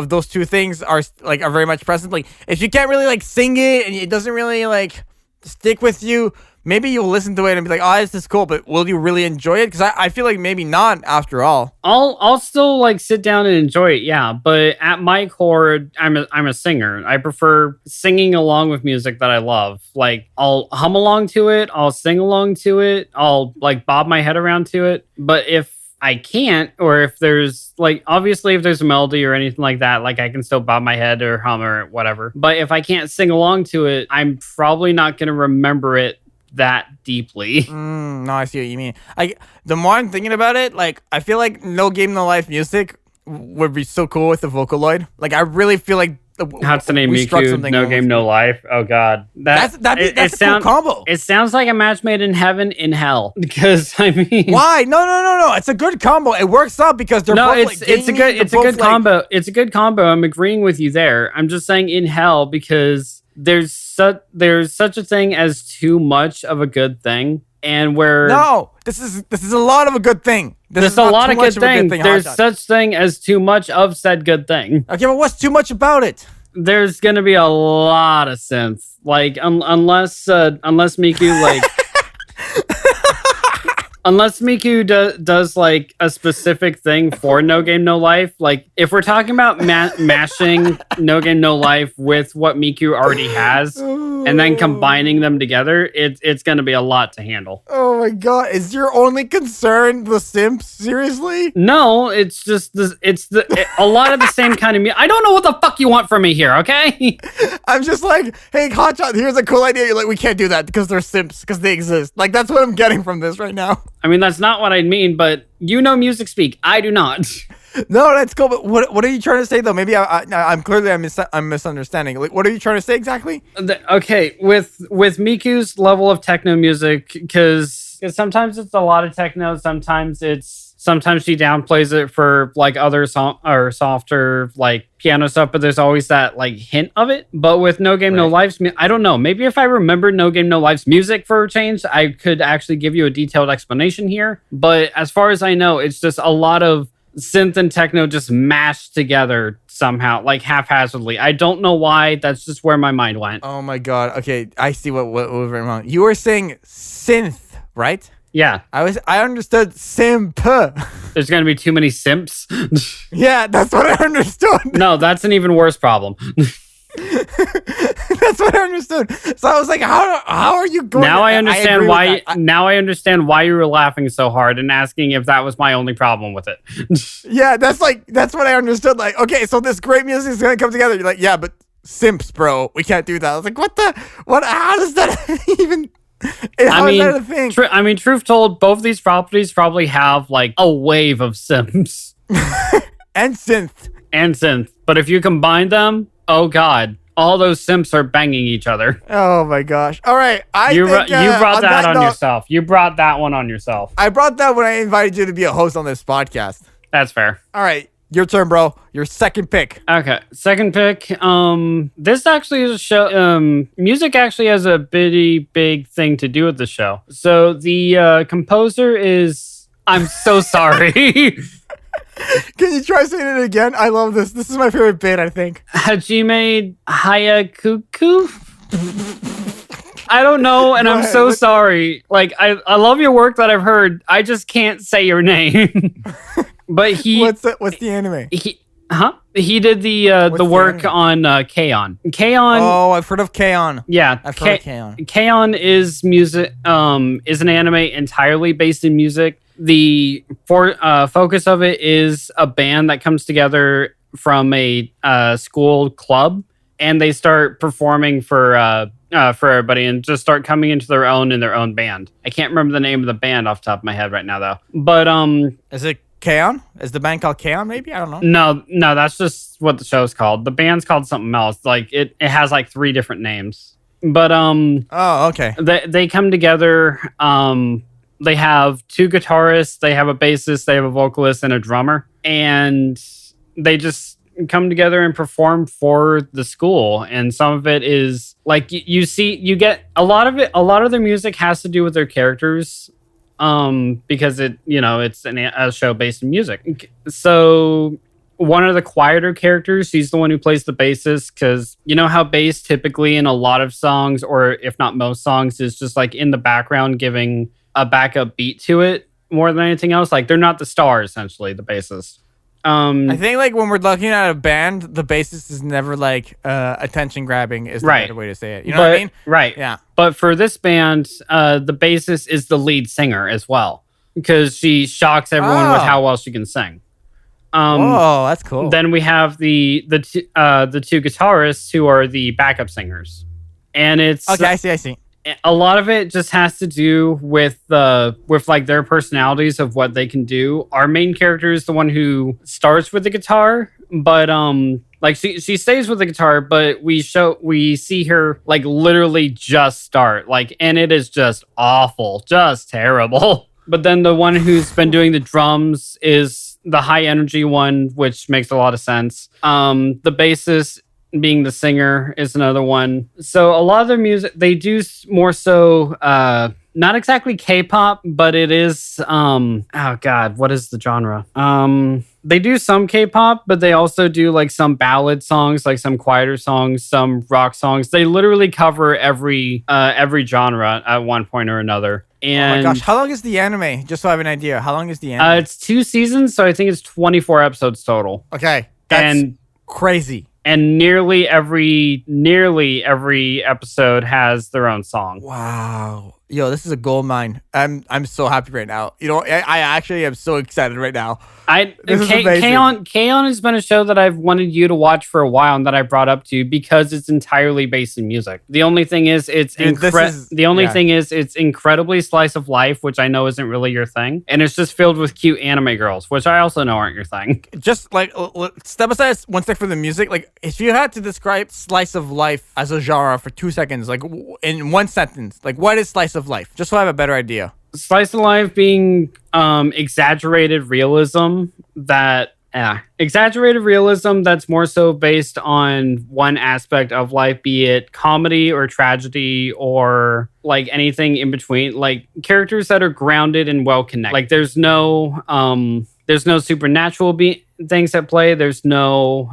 those two things are very much present? Like if you can't really like sing it and it doesn't really like stick with you, maybe you'll listen to it and be like, oh, this is cool, but will you really enjoy it? Because I feel like maybe not after all. I'll still like sit down and enjoy it, yeah. But at my core, I'm a singer. I prefer singing along with music that I love. Like I'll hum along to it, I'll sing along to it, I'll like bob my head around to it. But if I can't, or if there's like, obviously if there's a melody or anything like that, like I can still bob my head or hum or whatever. But if I can't sing along to it, I'm probably not going to remember it that deeply. No, I see what you mean. The more I'm thinking about it, like I feel like No Game No Life music would be so cool with the Vocaloid. Like I really feel like Hatsune Miku, No Game No Life. Oh god, that's a cool combo. It sounds like a match made in heaven in hell. Because I mean, why? No. It's a good combo. It works out because they're both it's a good combo. It's a good combo. I'm agreeing with you there. I'm just saying in hell because there's such a thing as too much of a good thing, and where this is a lot of a good thing. There's a lot of good things. There's such thing as too much of said good thing. Okay, but what's too much about it? There's gonna be a lot of synth, like unless Miku like. Unless Miku does like a specific thing for No Game No Life, like if we're talking about mashing No Game No Life with what Miku already has and then combining them together, it's going to be a lot to handle. Oh my god, is your only concern the simps? Seriously? No, it's just a lot of the same kind of I don't know what the fuck you want from me here, okay? I'm just like, hey, Hotshot, here's a cool idea. You're like, we can't do that because they're simps, because they exist. Like, that's what I'm getting from this right now. I mean, that's not what I mean, but you know music speak. I do not. No, that's cool. But what are you trying to say though? Maybe I'm clearly I'm misunderstanding. Like, what are you trying to say exactly? Okay, with Miku's level of techno music, because sometimes it's a lot of techno, sometimes she downplays it for like other or softer like piano stuff, but there's always that like hint of it. But with No Game No Life's, I don't know. Maybe if I remember No Game No Life's music for a change, I could actually give you a detailed explanation here. But as far as I know, it's just a lot of synth and techno just mashed together somehow, like haphazardly. I don't know why. That's just where my mind went. Oh my god. Okay, I see what was wrong. You were saying synth, right? Yeah. I understood simp. There's going to be too many simps. Yeah, that's what I understood. No, that's an even worse problem. That's what I understood. So I was like, how are you going? Now I understand why. Now I understand why you were laughing so hard and asking if that was my only problem with it. Yeah, that's what I understood. Like, okay, so this great music is going to come together. You're like, yeah, but simps, bro. We can't do that. I was like, what? How does that even... How is that a thing? Truth told, both these properties probably have like a wave of simps. And synth. But if you combine them, oh god, all those simps are banging each other. Oh my gosh. All right. You brought that on yourself. You brought that one on yourself. I brought that when I invited you to be a host on this podcast. That's fair. All right. Your turn, bro. Your second pick. Okay. Second pick. This actually is a show. Music actually has a bitty big thing to do with the show. So the composer is... I'm so sorry. Can you try saying it again? I love this. This is my favorite bit, I think. Hajime Hayakuku? I don't know, and I'm so sorry. Like, I love your work that I've heard. I just can't say your name. But what's the anime? He did the work on K-On! K-On! Oh, I've heard of K-On! Yeah, I've heard of K-On! K-On! Is music. Is an anime entirely based in music. The focus of it is a band that comes together from a school club, and they start performing for everybody, and just start coming into their own band. I can't remember the name of the band off the top of my head right now, though. But is it K-On! Is the band called K-On! Maybe? I don't know. No, that's just what the show's called. The band's called something else. Like it has like 3 different names. But oh, okay. They come together. They have 2 guitarists, they have a bassist, they have a vocalist, and a drummer, and they just come together and perform for the school. And some of it is like you get a lot of it. A lot of their music has to do with their characters. Because it's a show based in music. So one of the quieter characters. She's the one who plays the bassist, because you know how bass typically in a lot of songs, or if not most songs, is just like in the background giving a backup beat to it more than anything else. Like they're not the star, essentially, the bassist. I think like when we're looking at a band, the bassist is never like attention grabbing is the better way to say it. You know what I mean? Right. Yeah. But for this band, the bassist is the lead singer as well, because she shocks everyone with how well she can sing. Oh, that's cool. Then we have the two guitarists who are the backup singers, and it's okay. I see. A lot of it just has to do with like their personalities of what they can do. Our main character is the one who starts with the guitar, but like she stays with the guitar, but we see her like literally just start, like, and it is just awful, just terrible. But then the one who's been doing the drums is the high energy one, which makes a lot of sense. The bassist being the singer is another one. So a lot of their music, they do more so, not exactly K-pop, but it is, oh God, what is the genre? They do some K-pop, but they also do like some ballad songs, like some quieter songs, some rock songs. They literally cover every genre at one point or another. And oh my gosh, how long is the anime? Just so I have an idea. How long is the anime? It's 2 seasons, so I think it's 24 episodes total. Okay, that's crazy. And nearly every episode has their own song. Wow. Yo, this is a gold mine. I'm so happy right now. You know, I actually am so excited right now. K-On! Has been a show that I've wanted you to watch for a while, and that I brought up to you because it's entirely based in music. The only thing is it's incredibly slice of life, which I know isn't really your thing, and it's just filled with cute anime girls, which I also know aren't your thing. Just like step aside one sec for the music. Like if you had to describe slice of life as a genre for 2 seconds, like in one sentence, like what is slice of life? Just so I have a better idea. Slice of life being exaggerated realism that's more so based on one aspect of life, be it comedy or tragedy or like anything in between, like characters that are grounded and well connected. Like there's no supernatural things at play. There's no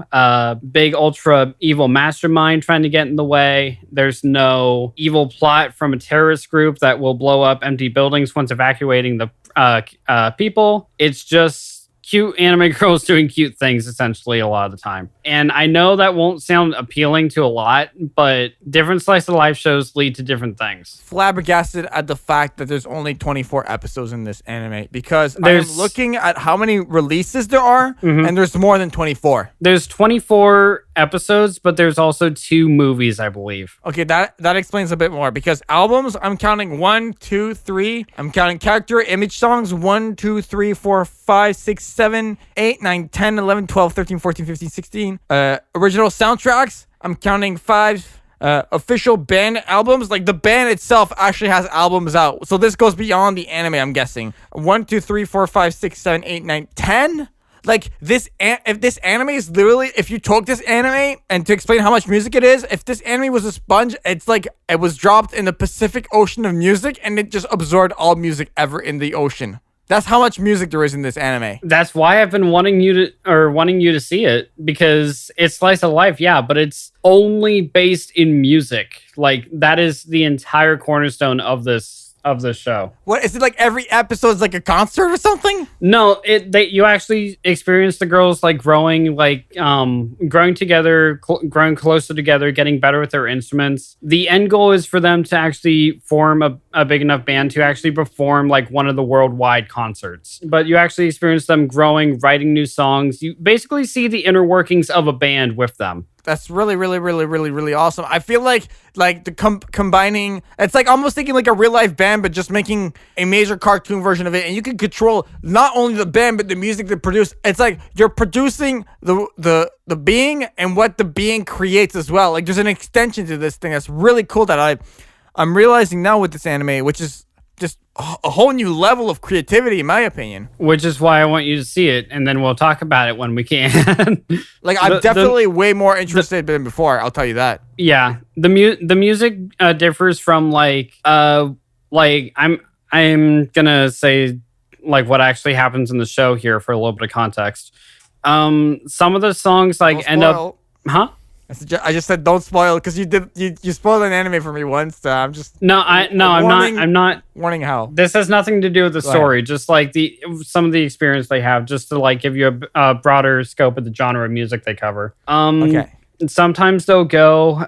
big ultra evil mastermind trying to get in the way. There's no evil plot from a terrorist group that will blow up empty buildings once evacuating the people. It's just cute anime girls doing cute things, essentially, a lot of the time. And I know that won't sound appealing to a lot, but different slice of life shows lead to different things. Flabbergasted at the fact that there's only 24 episodes in this anime, because I'm looking at how many releases there are, and there's more than 24. There's 24 episodes, but there's also 2 movies, I believe. Okay, that explains a bit more, because albums, I'm counting 1, 2, 3. I'm counting character image songs 1, 2, 3, 4, 5, 6, 7, 8, 9, 10, 11, 12, 13, 14, 15, 16. Original soundtracks, I'm counting 5. Official band albums, like the band itself actually has albums out. So this goes beyond the anime, I'm guessing. 1, 2, 3, 4, 5, 6, 7, 8, 9, 10. Like if this anime is literally, if you took this anime and to explain how much music it is, if this anime was a sponge, it's like it was dropped in the Pacific Ocean of music and it just absorbed all music ever in the ocean. That's how much music there is in this anime. That's why I've been wanting you to see it, because it's slice of life, yeah, but it's only based in music. Like that is the entire cornerstone of this show. What is it, like every episode is like a concert or something? No, you actually experience the girls like growing together, growing closer together, getting better with their instruments. The end goal is for them to actually form a big enough band to actually perform like one of the worldwide concerts. But you actually experience them growing, writing new songs. You basically see the inner workings of a band with them. That's really, really, really, really, really awesome. I feel like the combining, it's like almost thinking like a real life band, but just making a major cartoon version of it. And you can control not only the band, but the music they produce. It's like you're producing the being and what the being creates as well. Like there's an extension to this thing that's really cool that I'm realizing now with this anime, which is just a whole new level of creativity, in my opinion. Which is why I want you to see it, and then we'll talk about it when we can. Like, I'm definitely way more interested than before, I'll tell you that. Yeah. The music differs from, I'm gonna say, like, what actually happens in the show here for a little bit of context. Some of the songs like end up, huh? I just said don't spoil because you spoiled an anime for me once. So I'm just I'm not warning how. This has nothing to do with the story. Just like some of the experience they have, just to like give you a broader scope of the genre of music they cover. Okay. Sometimes they'll go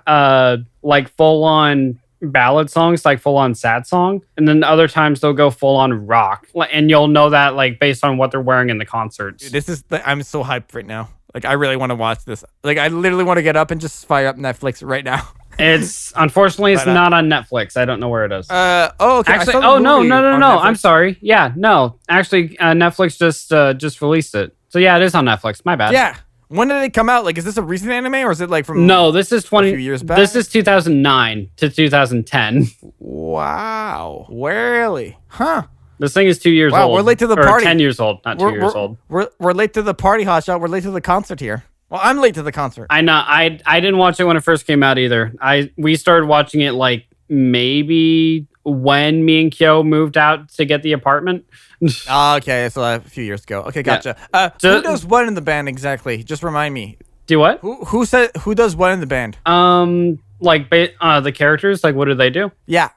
like full on ballad songs, like full on sad song, and then other times they'll go full on rock, and you'll know that like based on what they're wearing in the concerts. Dude, I'm so hyped right now. Like I really want to watch this. Like I literally want to get up and just fire up Netflix right now. It's unfortunately it's not on Netflix. I don't know where it is. Okay. Actually, no. I'm sorry. Yeah, no. Actually, Netflix just released it. So yeah, it is on Netflix. My bad. Yeah. When did it come out? Like, is this a recent anime or is it like from? No, this is a few years back. This is 2009 to 2010. Wow. Really? Huh. This thing is 2 years old. Wow, we're late to the or party. 10 years old, not 2 years old. We're late to the party, hotshot. We're late to the concert here. Well, I'm late to the concert. I know. I didn't watch it when it first came out either. We started watching it like maybe when me and Kyo moved out to get the apartment. Okay, so a few years ago. Okay, gotcha. Yeah. Who does what in the band exactly? Just remind me. Do what? Who does what in the band? Like the characters. Like, what do they do? Yeah.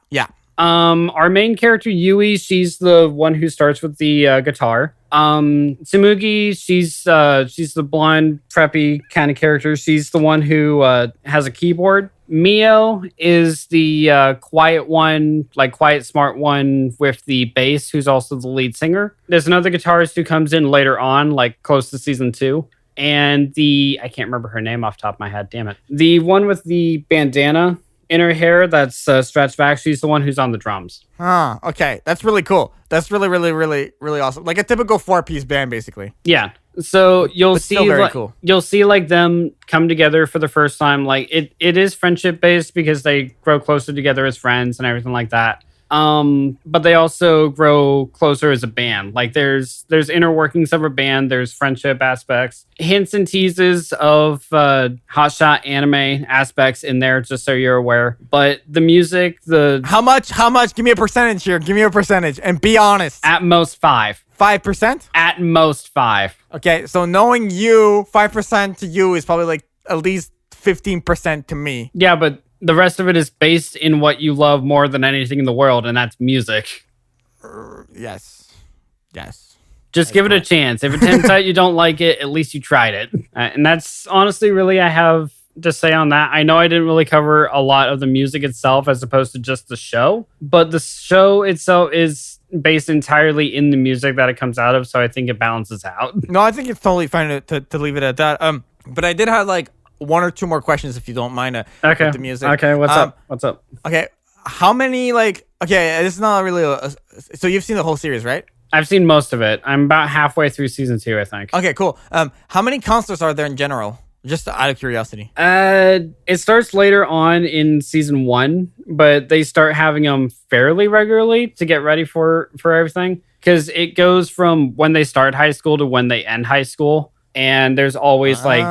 Our main character Yui, she's the one who starts with the guitar. Tsumugi, she's the blonde, preppy kind of character. She's the one who has a keyboard. Mio is the quiet one, like quiet, smart one with the bass, who's also the lead singer. There's another guitarist who comes in later on, like close to season 2. And I can't remember her name off the top of my head, damn it. The one with the bandana in her hair that's stretched back, she's the one who's on the drums. Okay. That's really cool. That's really, really, really, really awesome. Like a typical 4-piece band, basically. Yeah. So you'll see, cool. You'll see like them come together for the first time. Like it is friendship based because they grow closer together as friends and everything like that. But they also grow closer as a band. Like there's inner workings of a band. There's friendship aspects, hints and teases of hotshot anime aspects in there, just so you're aware. But the music, how much? Give me a percentage here. Give me a percentage and be honest. At most 5. 5%? At most 5. Okay, so knowing you, 5% to you is probably like at least 15% to me. Yeah, but the rest of it is based in what you love more than anything in the world, and that's music. Yes. Just give it a chance. If it turns out you don't like it, at least you tried it. And that's honestly really I have to say on that. I know I didn't really cover a lot of the music itself as opposed to just the show, but the show itself is based entirely in the music that it comes out of, so I think it balances out. No, I think it's totally fine to leave it at that. But I did have like 1 or 2 more questions if you don't mind. Okay. With the music. Okay. What's up? Okay. How many this is not really so you've seen the whole series, right? I've seen most of it. I'm about halfway through season 2, I think. Okay, cool. How many concerts are there in general? Just out of curiosity. It starts later on in season 1, but they start having them fairly regularly to get ready for everything. Because it goes from when they start high school to when they end high school. And there's always like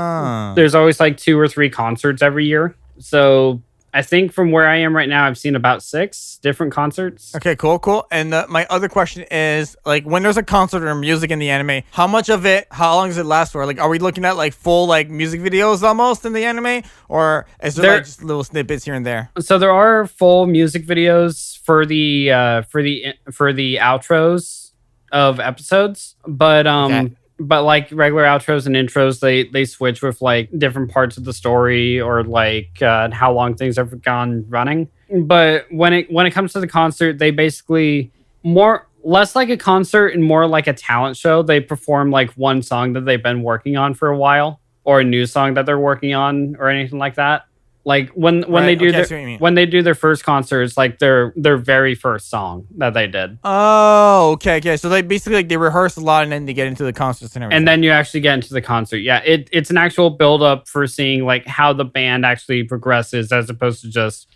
2 or 3 concerts every year. So I think from where I am right now, I've seen about 6 different concerts. Okay, cool. And my other question is, like, when there's a concert or music in the anime, how long does it last for? Like, are we looking at like full like music videos almost in the anime, or is there like just little snippets here and there? So there are full music videos for the outros of episodes, but okay. But like regular outros and intros, they switch with like different parts of the story or like how long things have gone running. But when it comes to the concert, they basically less like a concert and more like a talent show. They perform like one song that they've been working on for a while, or a new song that they're working on, or anything like that. Like when they do their first concert, it's like their very first song that they did. Oh, okay. So they basically they rehearse a lot and then they get into the concerts and everything. And then you actually get into the concert. Yeah, it's an actual build up for seeing like how the band actually progresses, as opposed to just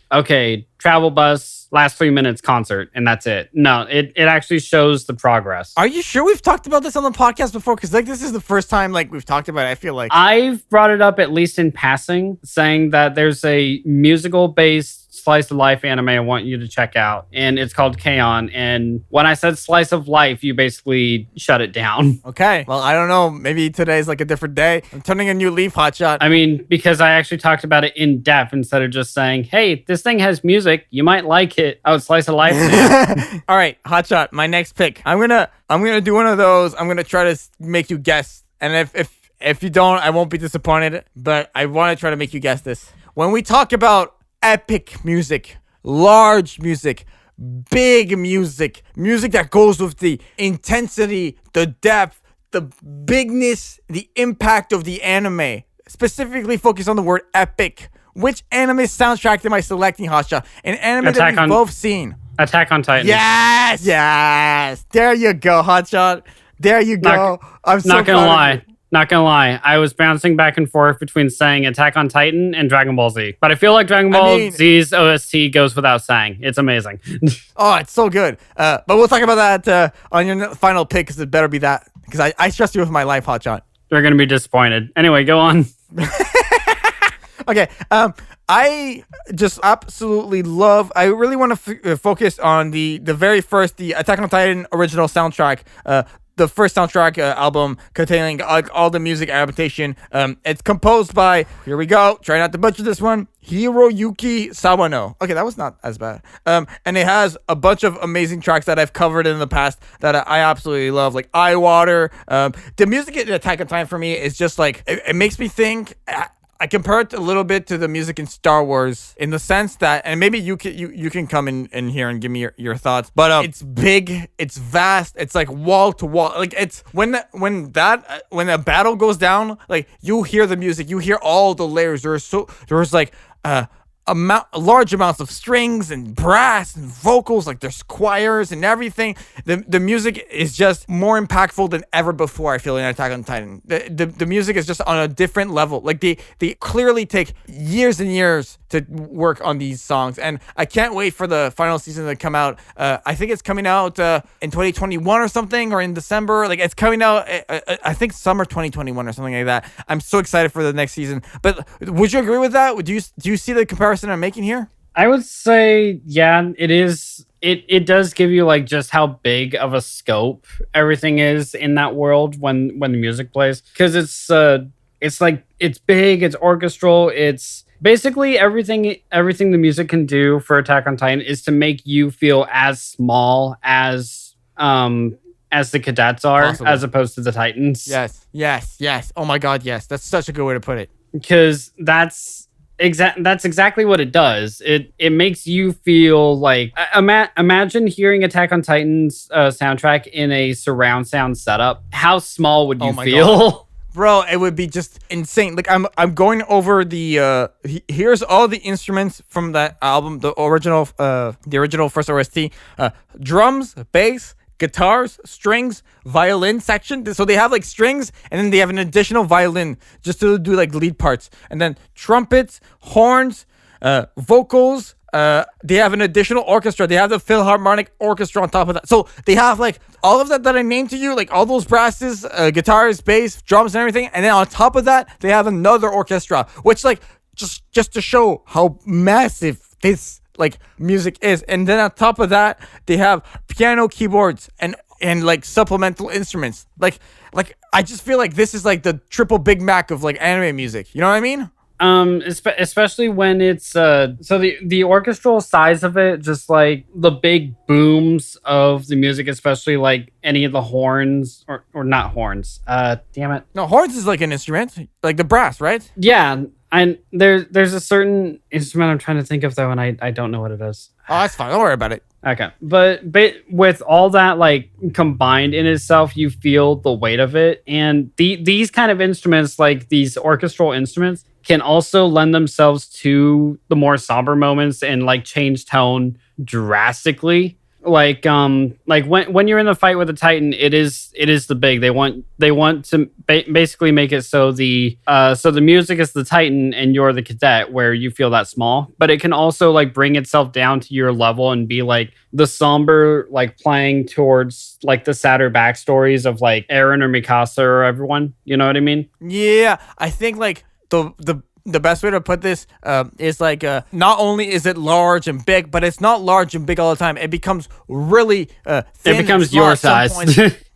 travel bus, last 3 minutes concert, and that's it. No, it actually shows the progress. Are you sure we've talked about this on the podcast before? Because like this is the first time like we've talked about it. I feel like I've brought it up at least in passing, saying that there's a musical based slice of life anime I want you to check out, and it's called K-On! And when I said slice of life, you basically shut it down. Okay. Well, I don't know. Maybe today's like a different day. I'm turning a new leaf, Hotshot. I mean, because I actually talked about it in depth instead of just saying, hey, this thing has music, you might like it. Oh, slice of life. All right, Hotshot, my next pick. I'm gonna do one of those. I'm gonna try to make you guess. And if you don't, I won't be disappointed. But I want to try to make you guess this. When we talk about epic music, large music, big music, music that goes with the intensity, the depth, the bigness, the impact of the anime, specifically focus on the word epic. Which anime soundtrack am I selecting, Hotshot? An anime that we've both seen. Attack on Titan. Yes. There you go, Hotshot. There you go. I'm so not gonna lie. I was bouncing back and forth between saying Attack on Titan and Dragon Ball Z. But I feel like Dragon Ball Z's OST goes without saying. It's amazing. Oh, it's so good. But we'll talk about that on your final pick, because it better be that. Because I trust you with my life, Hotshot. They're gonna be disappointed. Anyway, go on. Okay. I just absolutely love. I really want to focus on the very first, the Attack on Titan original soundtrack. The first soundtrack album containing all the music adaptation. It's composed by, here we go, try not to butcher this one, Hiroyuki Sawano. Okay, that was not as bad. And it has a bunch of amazing tracks that I've covered in the past that I absolutely love, like Eye Water. The music in Attack on Titan for me is just like, it makes me think. I compare it a little bit to the music in Star Wars in the sense that, and maybe you can come in here and give me your thoughts, but it's big, it's vast, it's like wall to wall. Like, it's when a battle goes down, like, you hear the music, you hear all the layers. There's like large amounts of strings and brass and vocals, like there's choirs and everything. The music is just more impactful than ever before, I feel, in Attack on Titan. The music is just on a different level. Like, they clearly take years and years to work on these songs, and I can't wait for the final season to come out. I think it's coming out in 2021 or something, or in December. Like, it's coming out, I think summer 2021 or something like that. I'm so excited for the next season. But would you agree with that? Do you see the comparison I'm making here? I would say, yeah, it is. It does give you like just how big of a scope everything is in that world when the music plays, because it's like, it's big, it's orchestral, it's basically everything the music can do for Attack on Titan is to make you feel as small as the cadets are. Possible. As opposed to the Titans. Yes. Oh my God, yes. That's such a good way to put it. Because that's exactly what it does. It makes you feel like, imagine hearing Attack on Titan's soundtrack in a surround sound setup. How small would you feel? God. Bro, it would be just insane. Like, I'm going over the here's all the instruments from that album, the original first OST. Drums, bass, guitars, strings, violin section. So they have like strings, and then they have an additional violin just to do like lead parts, and then trumpets, horns, vocals. They have an additional orchestra. They have the Philharmonic Orchestra on top of that. So they have like all of that I named to you, like all those brasses, guitars, bass, drums, and everything. And then on top of that, they have another orchestra, which, like, just to show how massive this like music is. And then on top of that, they have piano, keyboards, and like supplemental instruments. Like I just feel like this is like the triple Big Mac of like anime music. You know what I mean? Especially when it's so the orchestral size of it, just like the big booms of the music, especially like any of the horns or not horns. Damn it. No, horns is like an instrument, like the brass, right? Yeah. And there's a certain instrument I'm trying to think of though, and I don't know what it is. Oh, that's fine. Don't worry about it. Okay. But with all that like combined in itself, you feel the weight of it. And these kind of instruments, like these orchestral instruments, can also lend themselves to the more somber moments and like change tone drastically. Like when you're in the fight with a Titan, it is the big. They want to basically make it so the music is the Titan and you're the cadet, where you feel that small. But it can also like bring itself down to your level and be like the somber, like playing towards like the sadder backstories of like Eren or Mikasa or everyone. You know what I mean? Yeah, I think like the the best way to put this is like not only is it large and big, but it's not large and big all the time. It becomes really thin. It becomes your size.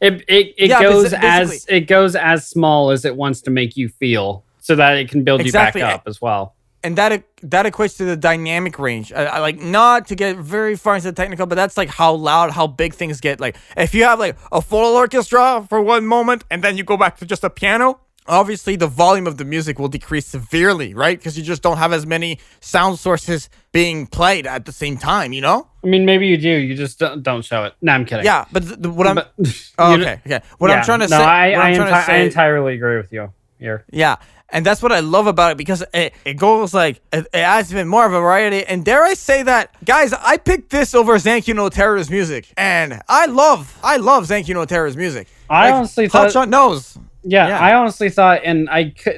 It goes as small as it wants to make you feel, so that it can build you back up as well. And that equates to the dynamic range. I like, not to get very far into the technical, but that's like how loud, how big things get. Like if you have like a full orchestra for one moment and then you go back to just a piano, obviously the volume of the music will decrease severely, right? Because you just don't have as many sound sources being played at the same time, you know? I mean, maybe you do. You just don't show it. No, I'm kidding. Yeah, but what I'm... okay. What I'm trying to say... I entirely agree with you here. Yeah. And that's what I love about it, because it goes like, it adds even more variety. And dare I say that, guys, I picked this over Zanky no Terror's music. And I love Zanky no Terror's music. I honestly thought... Hotshot knows. Yeah, I honestly thought, and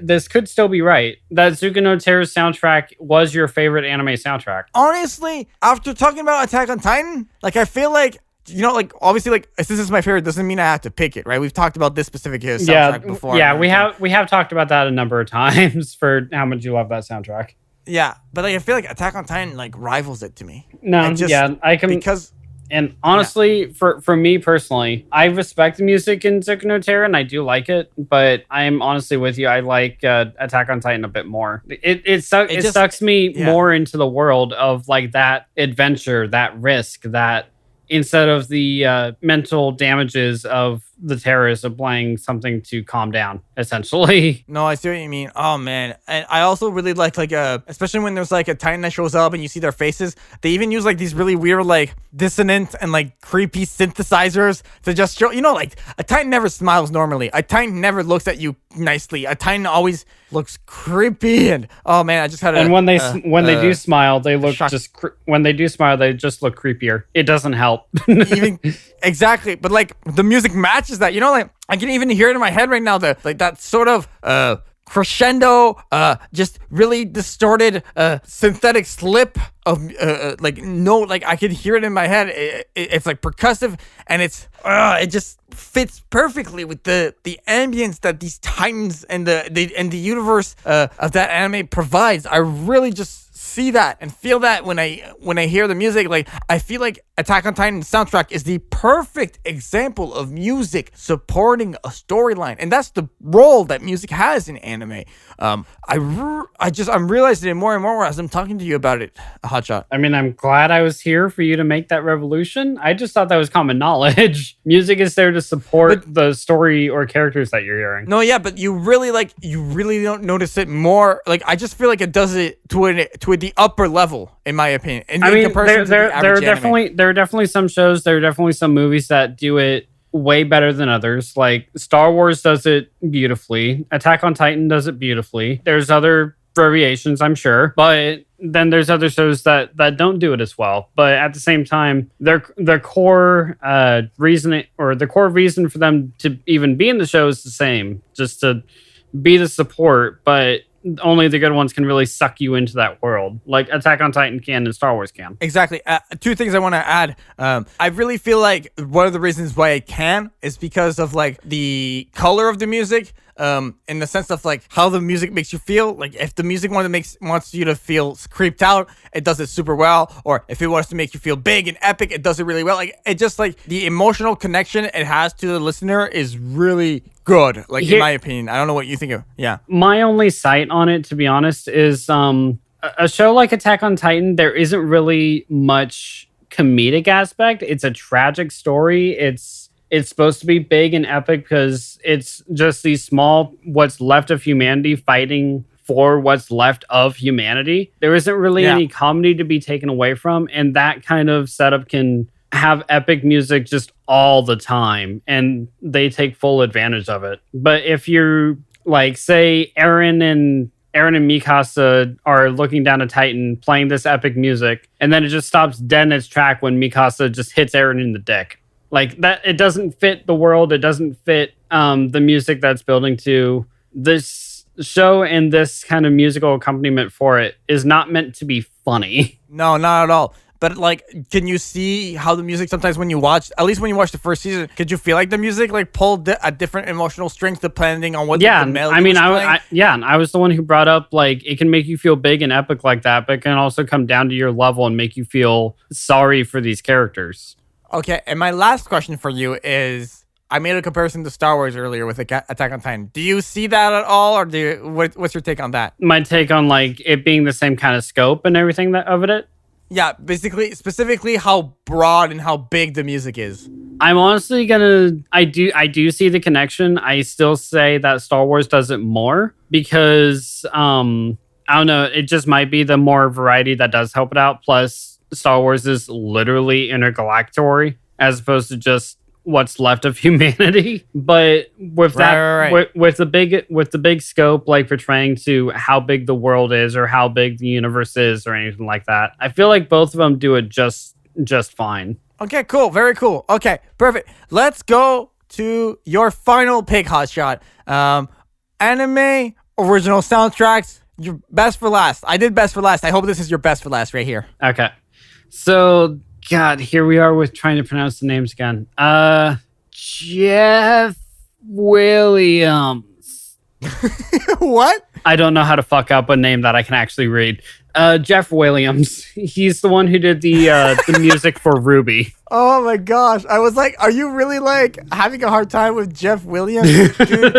this could still be right, that Zuko no Terra's soundtrack was your favorite anime soundtrack. Honestly, after talking about Attack on Titan, like, I feel like, you know, like, obviously, like, this is my favorite doesn't mean I have to pick it, right? We've talked about this specific soundtrack before. Yeah, we have talked about that a number of times for how much you love that soundtrack. Yeah, but like, I feel like Attack on Titan like rivals it to me. I can, because. And honestly, for me personally, I respect the music in Zuko no Terra, and I do like it. But I'm honestly with you. I like Attack on Titan a bit more. It sucks me more into the world of like that adventure, that risk, that instead of the mental damages of the terrorists applying something to calm down, essentially. No, I see what you mean. Oh man, and I also really like especially when there's like a Titan that shows up and you see their faces. They even use like these really weird like dissonant and like creepy synthesizers to just show, you know, like a Titan never smiles normally. A Titan never looks at you nicely. A Titan always looks creepy, and oh man, I just had. And when they do smile, they look when they do smile, they just look creepier. It doesn't help. Exactly, but like the music matches that, you know, like I can even hear it in my head right now, like that sort of crescendo, just really distorted synthetic slip of like note, like I can hear it in my head. It's like percussive, and it just fits perfectly with the ambience that these Titans and the universe of that anime provides. I really just see that and feel that when I hear the music. Like, I feel like Attack on Titan soundtrack is the perfect example of music supporting a storyline, and that's the role that music has in anime. I'm realizing it more and more as I'm talking to you about it, Hotshot. I mean, I'm glad I was here for you to make that revolution. I just thought that was common knowledge. Music is there to support the story or characters that you're hearing. No, yeah, but you really don't notice it more. Like, I just feel like it does it to the upper level, in my opinion. In comparison to the average anime. There are definitely some shows, there are definitely some movies that do it way better than others. Like Star Wars does it beautifully. Attack on Titan does it beautifully. There's other variations, I'm sure, but then there's other shows that don't do it as well. But at the same time, their core reason for them to even be in the show is the same, just to be the support. But only the good ones can really suck you into that world, like Attack on Titan can and Star Wars can. Exactly. Two things I want to add. I really feel like one of the reasons why it can is because of like the color of the music, in the sense of like how the music makes you feel. Like if the music wants you to feel creeped out, it does it super well. Or if it wants to make you feel big and epic, it does it really well. Like, it just like the emotional connection it has to the listener is really good, like in my opinion. I don't know what you think of. Yeah, my only sight on it, to be honest, is a show like Attack on Titan. There isn't really much comedic aspect. It's a tragic story. It's supposed to be big and epic because it's just these small, what's left of humanity fighting for what's left of humanity. There isn't really any comedy to be taken away from, and that kind of setup can have epic music just all the time, and they take full advantage of it. But if you're like, say, Eren and Mikasa are looking down a Titan playing this epic music, and then it just stops dead in its track when Mikasa just hits Eren in the dick. Like that, it doesn't fit the world. It doesn't fit the music that's building to this show, and this kind of musical accompaniment for it is not meant to be funny. No, not at all. but like, can you see how the music sometimes when you watch, at least when you watch the first season, could you feel like the music like pulled a different emotional strength depending on what the melody was playing? I was the one who brought up like it can make you feel big and epic like that, but it can also come down to your level and make you feel sorry for these characters. Okay, and my last question for you is, I made a comparison to Star Wars earlier with Attack on Titan. Do you see that at all, or what's your take on that? My take on like it being the same kind of scope and everything that of it. Yeah, basically, specifically how broad and how big the music is. I'm honestly I do see the connection. I still say that Star Wars does it more because I don't know, it just might be the more variety that does help it out. Plus, Star Wars is literally intergalactic as opposed to just what's left of humanity. But with with the big scope, like portraying to how big the world is or how big the universe is or anything like that, I feel like both of them do it just fine. Okay, cool. Very cool. Okay, perfect. Let's go to your final pick, Hotshot. Anime original soundtracks. Your best for last. I did best for last. I hope this is your best for last right here. Okay. So, God, here we are with trying to pronounce the names again. Jeff Williams. What? I don't know how to fuck up a name that I can actually read. Jeff Williams. He's the one who did the music for Ruby. Oh my gosh. I was like, are you really like having a hard time with Jeff Williams? Dude?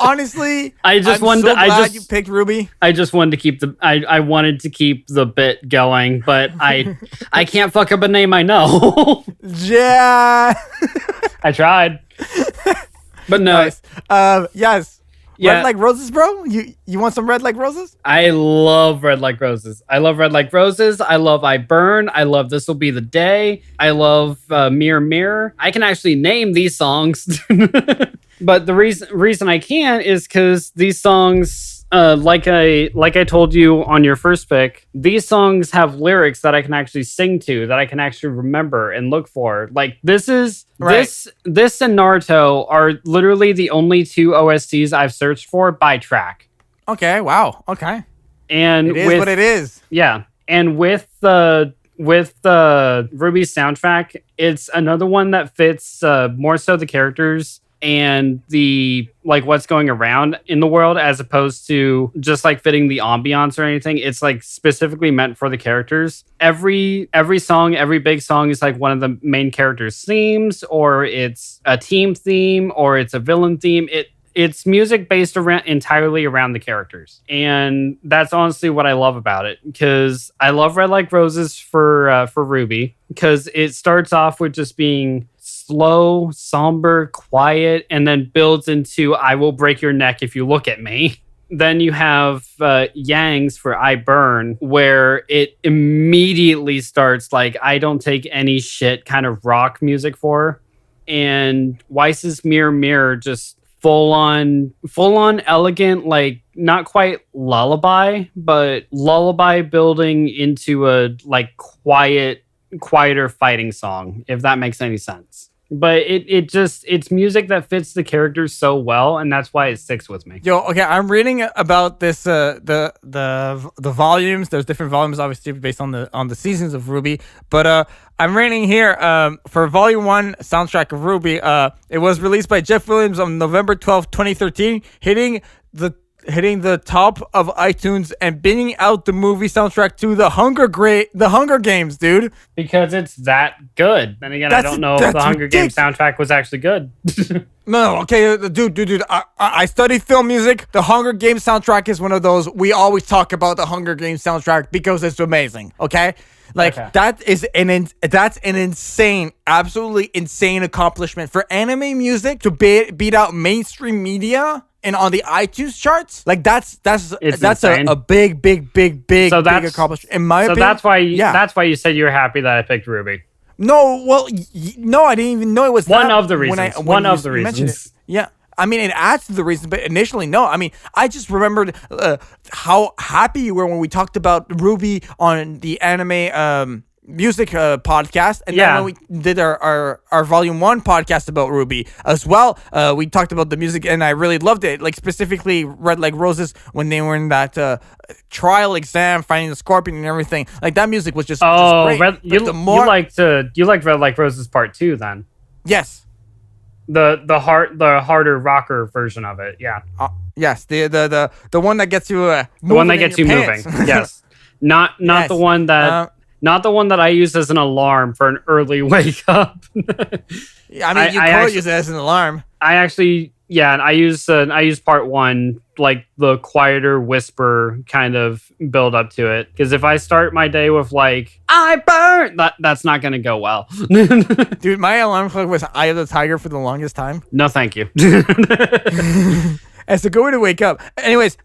Honestly, I'm so glad you picked Ruby. I just wanted to keep I wanted to keep the bit going, but I can't fuck up a name I know. Yeah. I tried. But no. Nice. Yes. Yeah. Red Like Roses, bro? You want some Red Like Roses? I love Red Like Roses. I love Red Like Roses. I love I Burn. I love This'll Be the Day. I love Mirror Mirror. I can actually name these songs. But the reason I can't is because these songs, like I told you on your first pick, these songs have lyrics that I can actually sing to, that I can actually remember and look for. Like this and Naruto are literally the only two OSTs I've searched for by track. Okay, wow. Okay. And it is what it is. Yeah. And with the Ruby's soundtrack, it's another one that fits more so the characters and the like what's going around in the world as opposed to just like fitting the ambiance or anything. It's like specifically meant for the characters. Every song, every big song is like one of the main characters' themes, or it's a team theme, or it's a villain theme. It's music based entirely around the characters. And that's honestly what I love about it, because I love Red Like Roses for Ruby, because it starts off with just being slow, somber, quiet, and then builds into I will break your neck if you look at me. Then you have Yang's for I Burn, where it immediately starts like I don't take any shit kind of rock music for. And Weiss's Mirror Mirror, just full on elegant, like not quite lullaby, but lullaby building into a like quieter fighting song, if that makes any sense. But it's music that fits the characters so well, and that's why it sticks with me. Yo, okay, I'm reading about this the volumes. There's different volumes, obviously, based on the seasons of Ruby. But I'm reading here for Volume 1 soundtrack of Ruby. It was released by Jeff Williams on November 12th, 2013, hitting the top of iTunes and beating out the movie soundtrack to The Hunger Games, dude. Because it's that good. Then again, I don't know if the Hunger Games soundtrack was actually good. No, okay, dude. I studied film music. The Hunger Games soundtrack is one of those. We always talk about the Hunger Games soundtrack because it's amazing. Okay. Like, okay. That's an insane, absolutely insane accomplishment for anime music to beat out mainstream media and on the iTunes charts. Like that's a big accomplishment in my opinion. So that's why you said you were happy that I picked Ruby. No, well, no, I didn't even know it was one of the reasons. One of the reasons. Yeah. I mean, it adds to the reason, but initially, no. I mean, I just remembered how happy you were when we talked about Ruby on the anime music podcast, and then when we did our volume 1 podcast about Ruby as well, we talked about the music, and I really loved it. Like specifically Red Like Roses, when they were in that trial exam finding the scorpion and everything. Like that music was just great. You liked Red Like Roses Part 2 then? Yes. The harder rocker version of it. Yeah. Yes. The one that gets you the one that gets you moving. Yes. Not yes. the one that. Not the one that I use as an alarm for an early wake up. I mean, you could use it as an alarm. I use part 1, like the quieter whisper kind of build up to it. Because if I start my day with like, I burn, that's not going to go well. Dude, my alarm clock was Eye of the Tiger for the longest time. No, thank you. As a good way to wake up. Anyways,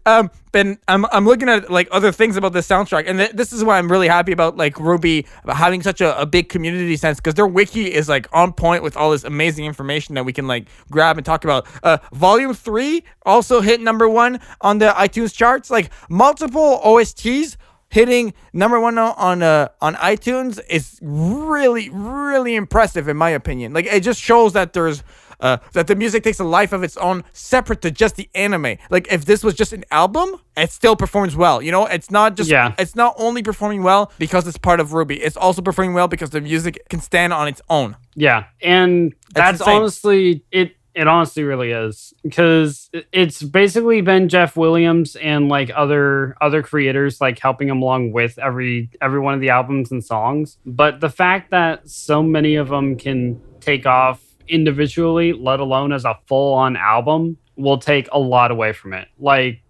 Ben, I'm looking at like other things about the soundtrack, and this is why I'm really happy about like Ruby having such a big community sense, because their wiki is like on point with all this amazing information that we can like grab and talk about. Volume 3 also hit number 1 on the iTunes charts. Like multiple OSTs hitting number 1 on iTunes is really, really impressive in my opinion. Like it just shows that there's that the music takes a life of its own, separate to just the anime. Like if this was just an album, it still performs well. You know, it's not just it's not only performing well because it's part of Ruby. It's also performing well because the music can stand on its own. Yeah, and that's honestly it. It honestly really is, because it's basically been Jeff Williams and like other creators like helping him along with every one of the albums and songs. But the fact that so many of them can take off individually, let alone as a full-on album, will take a lot away from it. Like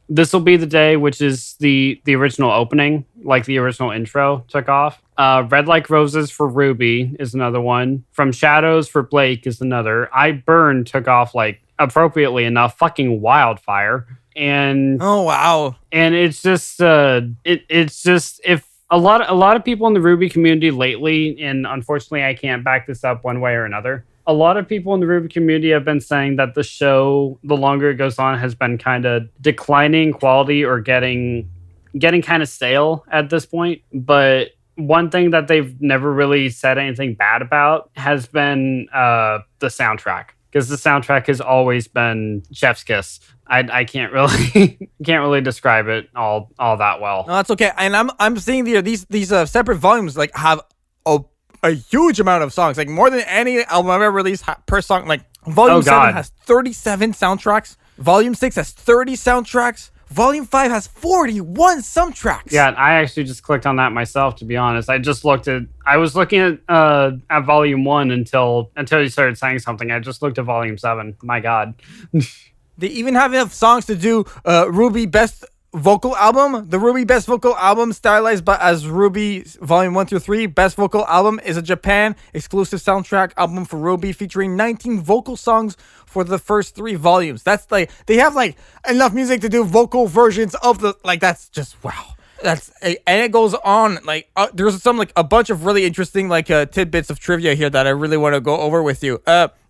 This Will Be the Day, which is the original opening, like the original intro, took off. Red Like Roses for Ruby is another one. From Shadows for Blake is another. I Burn took off, like, appropriately enough, fucking Wildfire. And oh wow. And it's just it's just, if a lot of people in the Ruby community lately, and unfortunately I can't back this up one way or another, a lot of people in the Ruby community have been saying that the show, the longer it goes on, has been kind of declining quality or getting kind of stale at this point. But one thing that they've never really said anything bad about has been the soundtrack, because the soundtrack has always been chef's kiss. I can't really describe it all that well. No, that's okay. And I'm seeing these separate volumes like have a huge amount of songs, like more than any album I've ever released per song. Like Volume 7 has 37 soundtracks. Volume 6 has 30 soundtracks. Volume 5 has 41 soundtracks. Yeah, I actually just clicked on that myself, to be honest. I was looking at Volume 1 until you started saying something. I just looked at Volume 7. My God. They even have enough songs to do Ruby Best Vocal Album. The Ruby Best Vocal Album, stylized as Ruby Volume 1 through 3. Best Vocal Album is a Japan exclusive soundtrack album for Ruby, featuring 19 vocal songs for the first 3 volumes. That's like, they have like enough music to do vocal versions of the, like, that's just wow. And it goes on, like there's some like a bunch of really interesting like tidbits of trivia here that I really want to go over with you.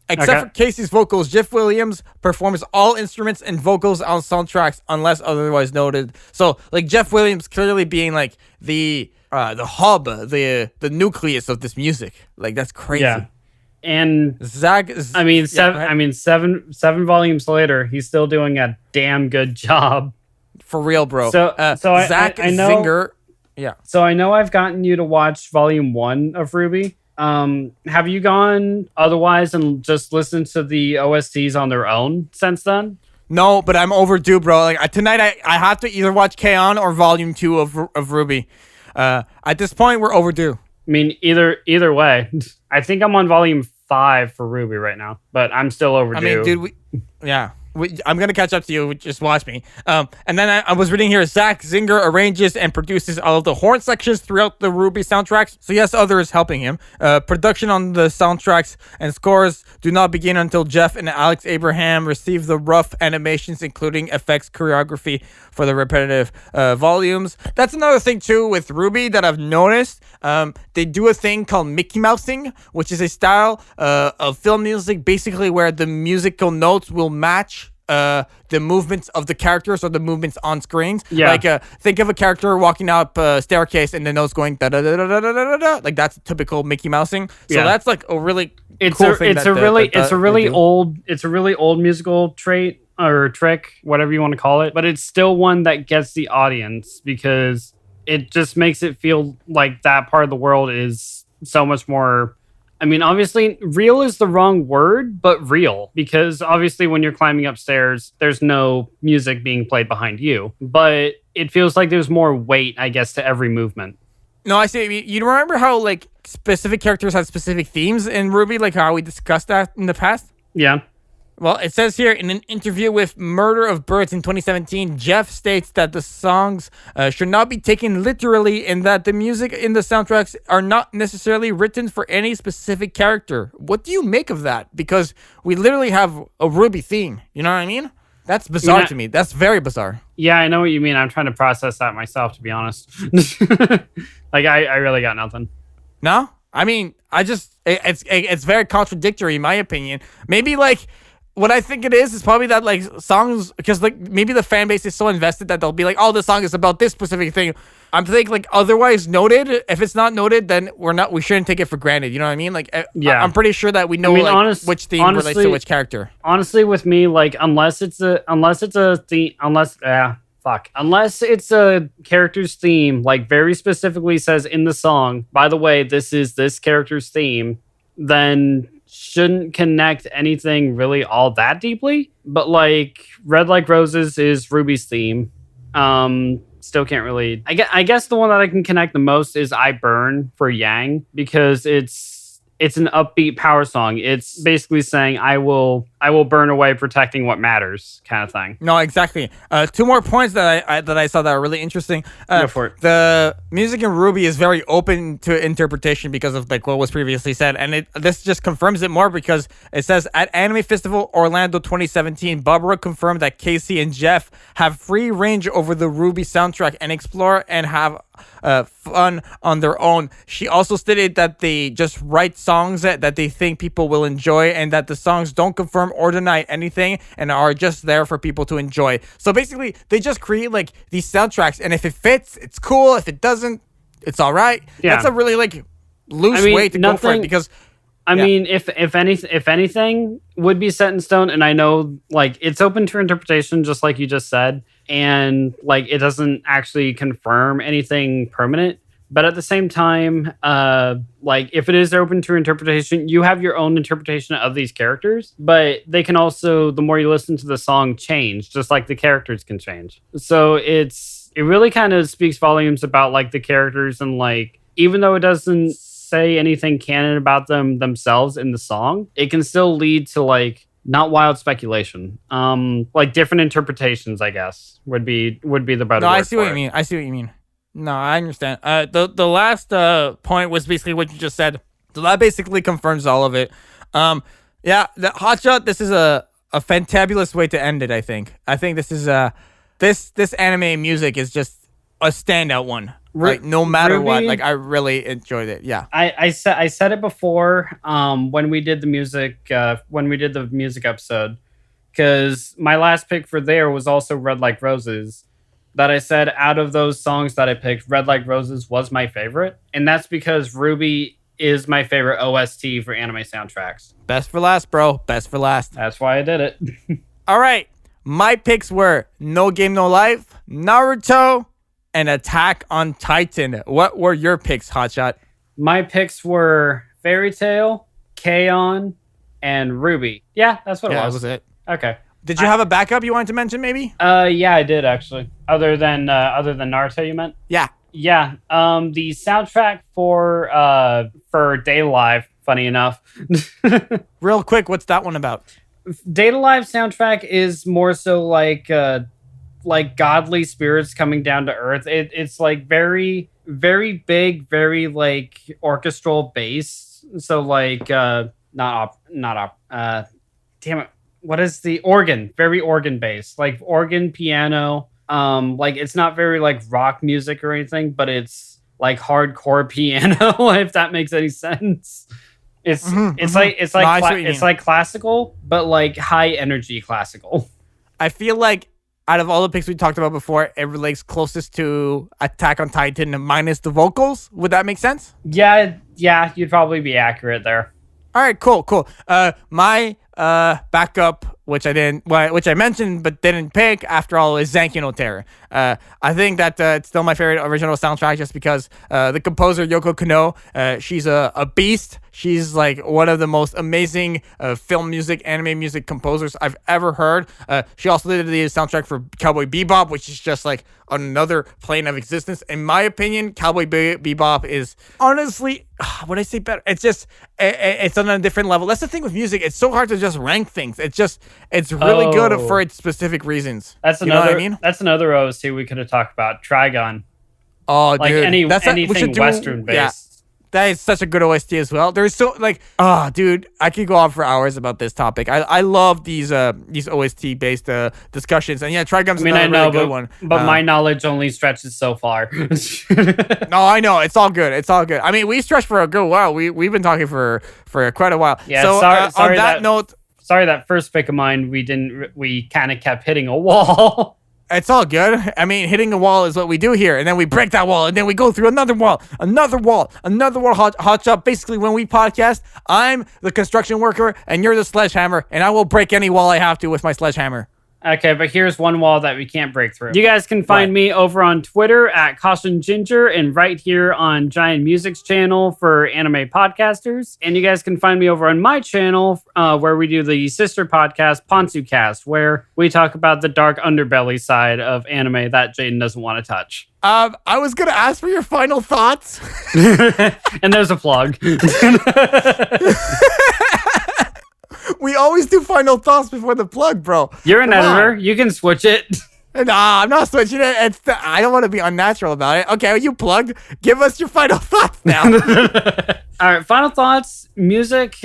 Except for Casey's vocals, Jeff Williams performs all instruments and vocals on soundtracks unless otherwise noted. So, like, Jeff Williams clearly being like the hub, the nucleus of this music. Like, that's crazy. Yeah. And Zach, seven volumes later, he's still doing a damn good job. For real, bro. So Zach I know, Zinger. Yeah. So I know I've gotten you to watch Volume 1 of Ruby. Have you gone otherwise and just listened to the OSTs on their own since then? No, but I'm overdue, bro. Like tonight, I have to either watch K-On! Or Volume 2 of Ruby. At this point, we're overdue. I mean, either way. I think I'm on Volume 5 for Ruby right now, but I'm still overdue. I mean, dude, I'm going to catch up to you. Just watch me. And then I was reading here, Zach Zinger arranges and produces all of the horn sections throughout the Ruby soundtracks. So yes, others helping him. Production on the soundtracks and scores do not begin until Jeff and Alex Abraham receive the rough animations, including effects choreography for the repetitive volumes. That's another thing too with Ruby that I've noticed. They do a thing called Mickey Mousing, which is a style of film music basically where the musical notes will match the movements of the characters or the movements on screens. Yeah. Like think of a character walking up a staircase and the notes going da da da da da da da da. Like that's typical Mickey Mousing. So that's like a really cool thing. It's a really old musical trait or trick, whatever you want to call it, but it's still one that gets the audience because it just makes it feel like that part of the world is so much more. I mean, obviously, real is the wrong word, but real, because obviously when you're climbing upstairs, there's no music being played behind you, but it feels like there's more weight, I guess, to every movement. No, I see. You remember how like specific characters had specific themes in Ruby, like how we discussed that in the past? Yeah. Well, it says here in an interview with Murder of Birds in 2017, Jeff states that the songs should not be taken literally and that the music in the soundtracks are not necessarily written for any specific character. What do you make of that? Because we literally have a Ruby theme. You know what I mean? That's bizarre to me. That's very bizarre. Yeah, I know what you mean. I'm trying to process that myself, to be honest. Like, I really got nothing. No? I mean, it's very contradictory in my opinion. Maybe like... What I think it is probably that like songs, because like maybe the fan base is so invested that they'll be like, oh, this song is about this specific thing. I'm thinking like otherwise noted. If it's not noted, then we shouldn't take it for granted. You know what I mean? Like, yeah, I'm pretty sure that we know which theme relates to which character. Honestly, with me, like unless it's a character's theme, like very specifically says in the song, by the way, this is this character's theme, then shouldn't connect anything really all that deeply. But like Red Like Roses is Ruby's theme. Still can't really. I guess the one that I can connect the most is I Burn for Yang, because it's an upbeat power song. It's basically saying I will burn away protecting what matters, kind of thing. No, exactly. Two more points that I saw that are really interesting. Go for it. The music in Ruby is very open to interpretation because of like what was previously said, and this just confirms it more because it says at Anime Festival Orlando 2017, Barbara confirmed that Casey and Jeff have free range over the Ruby soundtrack and explore and have fun on their own. She also stated that they just write songs that they think people will enjoy, and that the songs don't confirm or deny anything and are just there for people to enjoy. So basically, they just create like these soundtracks, and if it fits, it's cool. If it doesn't, it's all right. Yeah. That's a really like loose way to go for it, because I mean, if anything would be set in stone, and I know like it's open to interpretation, just like you just said, and like it doesn't actually confirm anything permanent. But at the same time, like if it is open to interpretation, you have your own interpretation of these characters, but they can also, the more you listen to the song, change, just like the characters can change. So it really kind of speaks volumes about like the characters, and like even though it doesn't say anything canon about them themselves in the song, it can still lead to like not wild speculation, like different interpretations, I guess would be the better word. No, I see what you mean. No, I understand. The last point was basically what you just said. So that basically confirms all of it. Yeah, the Hotshot, this is a fantabulous way to end it, I think. I think this is this anime music is just a standout one. Like no matter what, like I really enjoyed it. Yeah. I said it before when we did the music episode, because my last pick for there was also Red Like Roses. That I said out of those songs that I picked, Red Like Roses was my favorite. And that's because Ruby is my favorite OST for anime soundtracks. Best for last, bro. Best for last. That's why I did it. All right. My picks were No Game No Life, Naruto, and Attack on Titan. What were your picks, Hotshot? My picks were Fairy Tail, K-On, and Ruby. Yeah, that's what it was. That was it. Okay. Did you have a backup you wanted to mention, maybe? Yeah, I did actually. Other than Naruto, you meant? Yeah. Yeah. The soundtrack for Day Live, funny enough. Real quick, what's that one about? Day Live soundtrack is more so like godly spirits coming down to earth. It's like very, very big, very like orchestral bass. So like damn it. What is the organ? Very organ based, like organ, piano. Like it's not very like rock music or anything, but it's like hardcore piano. If that makes any sense. It's like classical, but like high energy classical. I feel like out of all the picks we talked about before, it relates closest to Attack on Titan minus the vocals. Would that make sense? Yeah, you'd probably be accurate there. All right, cool. My backup, which I mentioned but didn't pick after all, is Zanki no Terror. I think that it's still my favorite original soundtrack just because the composer Yoko Kanno, she's a beast. She's like one of the most amazing film music, anime music composers I've ever heard. She also did the soundtrack for Cowboy Bebop, which is just like another plane of existence. In my opinion, Cowboy Bebop is honestly, would I say better? It's just, it's on a different level. That's the thing with music. It's so hard to just rank things. It's really good for its specific reasons. That's you know another. what I mean? That's another OST we could have talked about. Trigon. Oh, like dude. anything Western based. Yeah. That is such a good OST as well. There's so like, dude, I could go on for hours about this topic. I love these OST based discussions, and yeah, Trigun's another really good one. But my knowledge only stretches so far. No, I know it's all good. It's all good. I mean, we stretched for a good while. We've been talking for quite a while. Yeah. So sorry on that note, sorry that first pick of mine we kind of kept hitting a wall. it's all good. I mean, hitting a wall is what we do here, and then we break that wall, and then we go through another wall. Hot shot. Basically, when we podcast, I'm the construction worker, and you're the sledgehammer, and I will break any wall I have to with my sledgehammer. Okay, but here's one wall that we can't break through. You guys can find me over on Twitter at Caution Ginger and right here on Giant Music's channel for anime podcasters. And you guys can find me over on my channel where we do the sister podcast, PonsuCast, where we talk about the dark underbelly side of anime that Jaden doesn't want to touch. I was going to ask for your final thoughts. And there's a plug. We always do final thoughts before the plug, bro. You're an editor. You can switch it. Nah, I'm not switching it. I don't want to be unnatural about it. Okay, you plugged. Give us your final thoughts now. All right, final thoughts. Music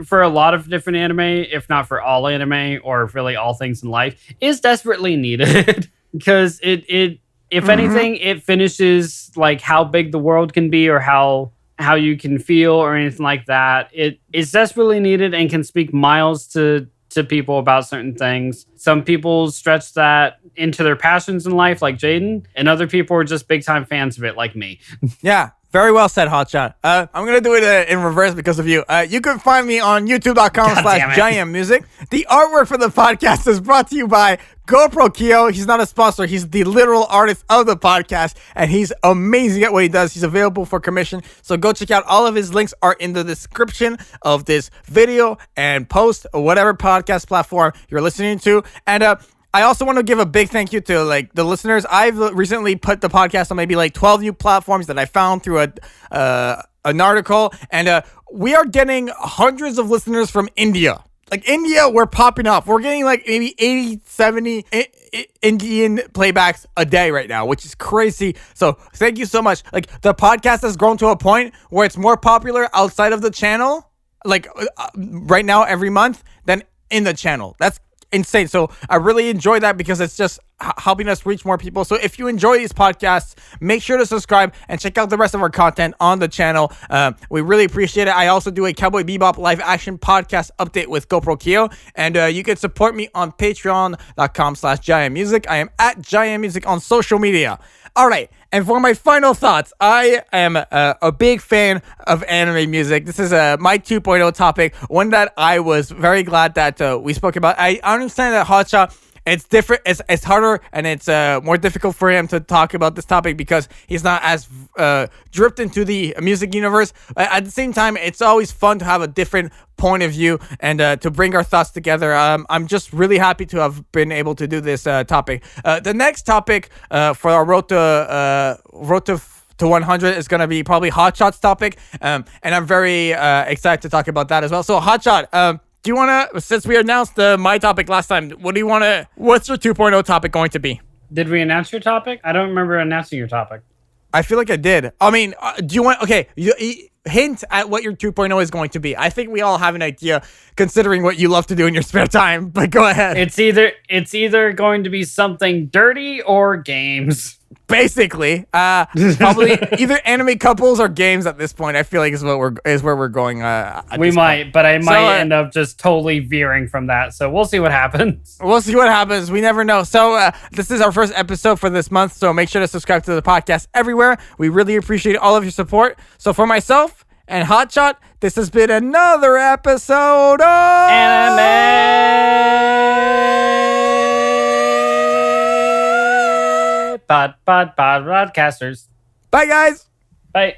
for a lot of different anime, if not for all anime or really all things in life, is desperately needed because if anything, it finishes like how big the world can be or how you can feel or anything like that. It's desperately needed and can speak miles to people about certain things. Some people stretch that into their passions in life, like Jaden, and other people are just big time fans of it, like me. Yeah. Very well said, Hotshot. I'm going to do it in reverse because of you. You can find me on youtube.com/JaianMusic. The artwork for the podcast is brought to you by GoPro Kyo. He's not a sponsor. He's the literal artist of the podcast, and he's amazing at what he does. He's available for commission. So go check out. All of his links are in the description of this video and post or whatever podcast platform you're listening to. And I also want to give a big thank you to like the listeners. I've recently put the podcast on maybe like 12 new platforms that I found through an article, and we are getting hundreds of listeners from India. Like India, we're popping up. We're getting like maybe 80, 70 Indian playbacks a day right now, which is crazy. So thank you so much. Like the podcast has grown to a point where it's more popular outside of the channel, like right now every month, than in the channel. That's insane. So I really enjoy that because it's just helping us reach more people. So if you enjoy these podcasts, make sure to subscribe and check out the rest of our content on the channel. We really appreciate it. I also do a Cowboy Bebop live action podcast update with GoPro Kyo, and you can support me on patreon.com/JaianMusic. I am at JaianMusic on social media. All right, and for my final thoughts, I am a big fan of anime music. This is my 2.0 topic, one that I was very glad that we spoke about. I understand that Hotshot, it's different, it's harder, and it's more difficult for him to talk about this topic because he's not as dripped into the music universe. But at the same time, it's always fun to have a different point of view and to bring our thoughts together. I'm just really happy to have been able to do this topic. The next topic for our road to 100 is going to be probably Hotshot's topic, and I'm very excited to talk about that as well. So Hotshot, do you want to, since we announced my topic last time, what's your 2.0 topic going to be? Did we announce your topic? I don't remember announcing your topic. I feel like I did. I mean, do you want, okay, hint at what your 2.0 is going to be. I think we all have an idea considering what you love to do in your spare time, but go ahead. It's either going to be something dirty or games. Basically, probably either anime couples or games at this point. I feel like is where we're going. We might, point. but I might So, end up just totally veering from that. So we'll see what happens. We'll see what happens. We never know. So this is our first episode for this month. So make sure to subscribe to the podcast everywhere. We really appreciate all of your support. So for myself and Hotshot, this has been another episode of Anime Podcasters. Bye, guys. Bye.